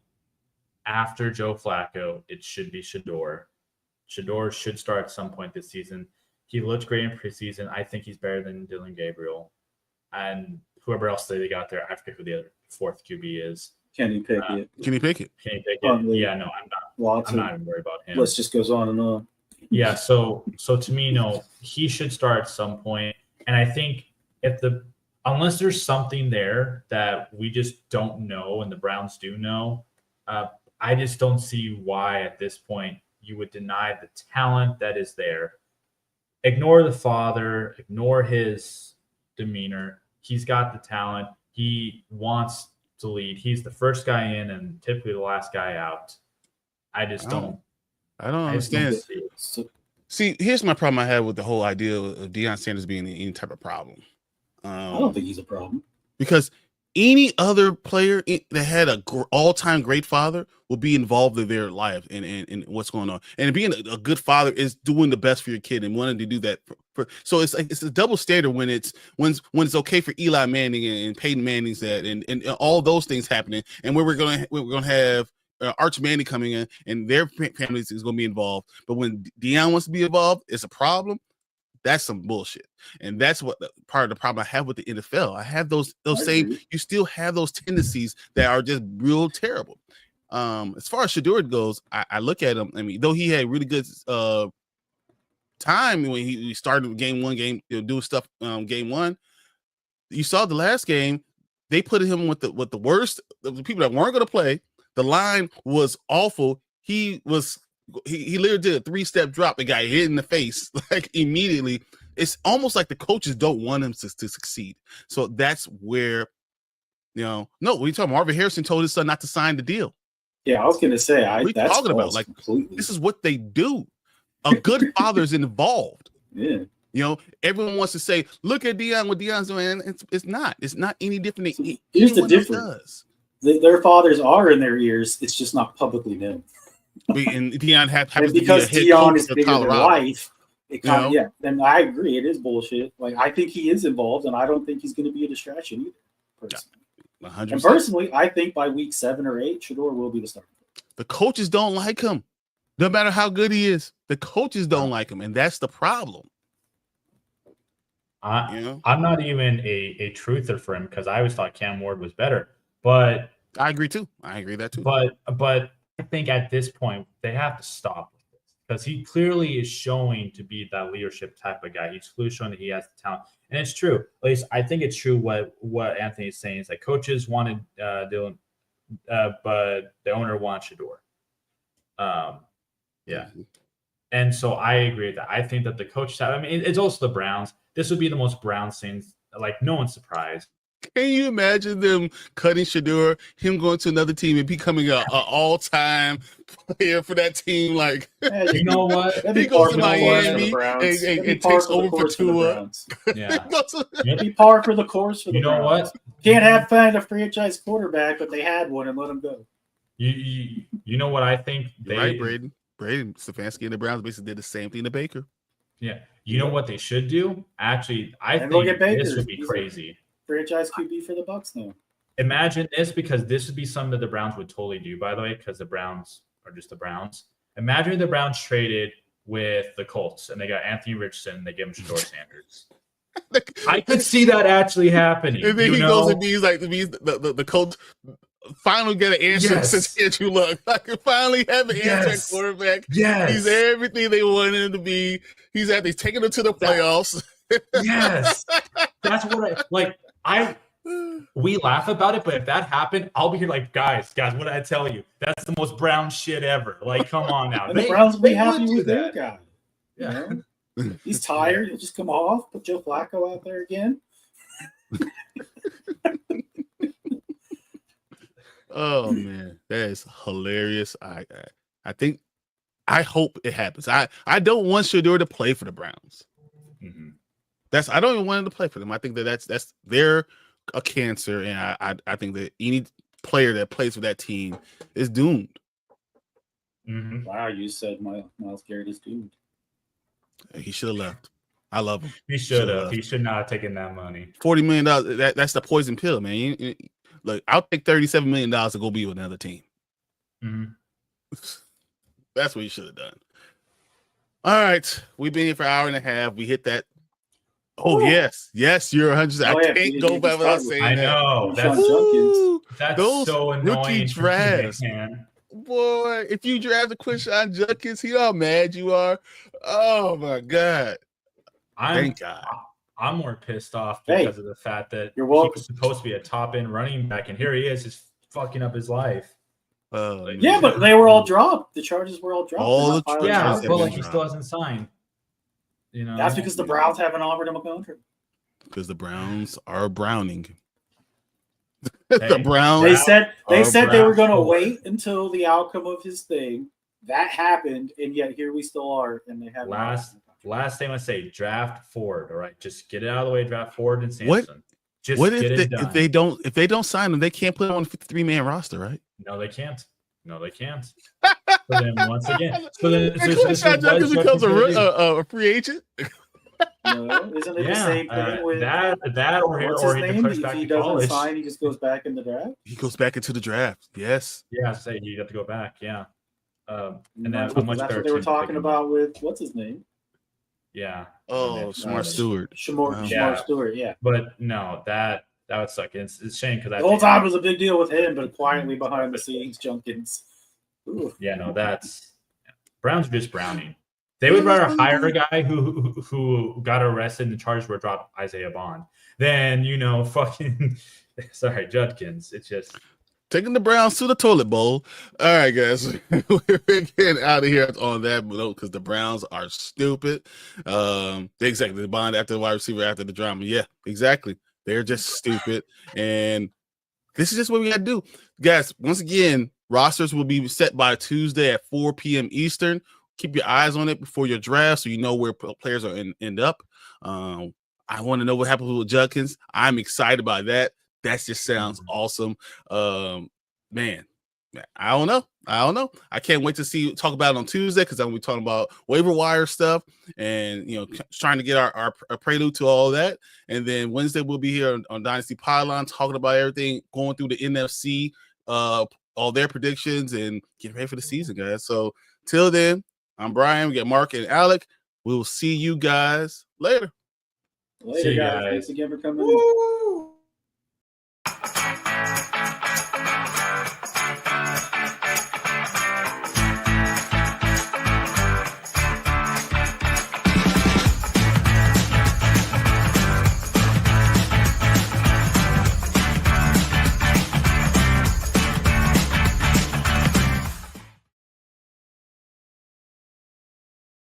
after Joe Flacco, it should be Shedeur. Shedeur should start at some point this season. He looked great in preseason. I think he's better than Dylan Gabriel. And whoever else they got there, I forget who the other fourth QB is. Kenny Pickett. Kenny Pickett. Yeah, no, I'm not. I'm not even worried about him. List just goes on and on. Yeah, so to me, he should start at some point. And I think unless there's something there that we just don't know and the Browns do know, I just don't see why at this point you would deny the talent that is there. Ignore the father, ignore his demeanor. He's got the talent. He wants to lead. He's the first guy in and typically the last guy out. I just don't. I don't understand. See, here's my problem I have with the whole idea of Deion Sanders being any type of problem. I don't think he's a problem. Because any other player that had an all-time great father will be involved in their life and what's going on. And being a good father is doing the best for your kid and wanting to do that. So it's like it's a double standard when it's okay for Eli Manning and Peyton Manning's that and all those things happening, and we're gonna have Arch Manning coming in and their families is going to be involved. But when Deion wants to be involved, it's a problem. That's some bullshit. And that's what part of the problem I have with the NFL. I have those same, you still have those tendencies that are just real terrible. As far as Shedeur goes, I look at him. I mean, though he had really good time when he started game one, doing stuff game one. You saw the last game, they put him with the worst, the people that weren't going to play. The line was awful. He literally did a 3-step drop and got hit in the face like immediately. It's almost like the coaches don't want him to succeed. So that's where, no, what are you talking about? Marvin Harrison told his son not to sign the deal. Yeah, I was going to say, what are you talking about? Like, completely. This is what they do. A good father is involved. Yeah. Everyone wants to say, look at Deion, what Deion's doing. It's not any different than here's the difference. Their fathers are in their ears. It's just not publicly known. And Deion happens because to be a head Deion is bigger than life. Yeah, and I agree, it is bullshit. Like, I think he is involved, and I don't think he's going to be a distraction either. Personally. 100%. And personally, I think by week 7 or 8, Shedeur will be the starter. The coaches don't like him, no matter how good he is. The coaches don't like him, and that's the problem. I'm not even a truther for him because I always thought Cam Ward was better, but I agree too. I agree that too. But I think at this point they have to stop with this because he clearly is showing to be that leadership type of guy. He's clearly showing that he has the talent, and it's true. At least I think it's true. What Anthony is saying is that coaches wanted Dylan, but the owner wants Shedeur. Yeah, and so I agree with that. I think that the coaches have. I mean, it's also the Browns. This would be the most Browns things. Like, no one's surprised. Can you imagine them cutting Shedeur, him going to another team and becoming an all-time player for that team? Like, you know what? He goes to Miami and takes over for Tua. Yeah. It'd be par for the course for the Browns. You know what? Can't find a franchise quarterback, but they had one and let him go. You know what I think? Right, Braden Stefanski and the Browns basically did the same thing to Baker. Yeah. You know what they should do? Actually, I think this would be crazy. Franchise QB for the Bucs now. Imagine this, because this would be something that the Browns would totally do, by the way, because the Browns or just the Browns. Imagine the Browns traded with the Colts and they got Anthony Richardson and they give him Shador Sanders. I could see that actually happening. And then he goes and he's like, the Colts finally get an answer since Andrew Luck. I can finally have an answer at quarterback. Yes. He's everything they wanted him to be. He's taking them to the playoffs. Yes. That's what we laugh about it, but if that happened, I'll be here like, guys, what did I tell you? That's the most Brown shit ever. Like, come on now. And the Browns will be happy with their that. guy. Yeah. You know? He's tired. He'll just come off, put Joe Flacco out there again. Oh man, that is hilarious. I hope it happens. I don't want Shador to play for the Browns. Mm-hmm. I don't even want him to play for them. I think that's they're a cancer, and I think that any player that plays for that team is doomed. Mm-hmm. Wow, you said Myles Garrett is doomed. He should have left. I love him. He should have. He should not have taken that money. $40 million. That's the poison pill, man. Look, I'll take $37 million to go be with another team. Mm-hmm. That's what you should have done. All right, we've been here for an hour and a half. We hit that. Oh yes, you're 100%. I can't go back without saying that. I know that's those so annoying. Rookie drafts, man. Boy, if you draft a Quinshon Judkins, see how mad you are. Oh my God! Thank God. I'm more pissed off because of the fact that he was supposed to be a top end running back, and here he is, just fucking up his life. Yeah, but they were all dropped. The charges were all dropped. But he still hasn't signed. You know, that's because the Browns haven't offered him a contract. Because the Browns are browning. The Browns. They said they were going to wait until the outcome of his thing. That happened, and yet here we still are, and they have last thing I say, draft Ford. All right, just get it out of the way. Draft Ford and Samson. What if they don't sign them? They can't put him on a 53-man roster, right? No, they can't. So then once again, Judkins becomes a free agent. No, isn't it the same thing with that or if he doesn't sign, he just goes back in the draft? He goes back into the draft. Yes. Yeah, say you have to go back. Yeah. And that's what they were talking about with what's his name? Yeah. Oh, Shamar Stewart. Shamar Stewart. Yeah. But no, that would suck. It's a shame because the whole time it was a big deal with him, but quietly behind the scenes, Judkins. Yeah, no, Browns are just browning. They would rather hire a guy who got arrested and the charges were dropped, Isaiah Bond, than fucking sorry, Judkins. It's just taking the Browns to the toilet bowl. All right, guys, we're getting out of here on that note because the Browns are stupid. Exactly, the Bond after the wide receiver after the drama. Yeah, exactly. They're just stupid, and this is just what we got to do, guys. Once again, rosters will be set by Tuesday at 4 p.m. Eastern. Keep your eyes on it before your draft so you know where players are end up. I want to know what happens with Judkins. I'm excited about that. That just sounds awesome. Man, I don't know. I can't wait to talk about it on Tuesday because I'm going to be talking about waiver wire stuff and, trying to get our prelude to all that. And then Wednesday we'll be here on Dynasty Pylon talking about everything going through the NFC, all their predictions and get ready for the season, guys. So till then, I'm Brian. We got Mark and Alec. We will see you guys later. Later, guys. Thanks again for coming in.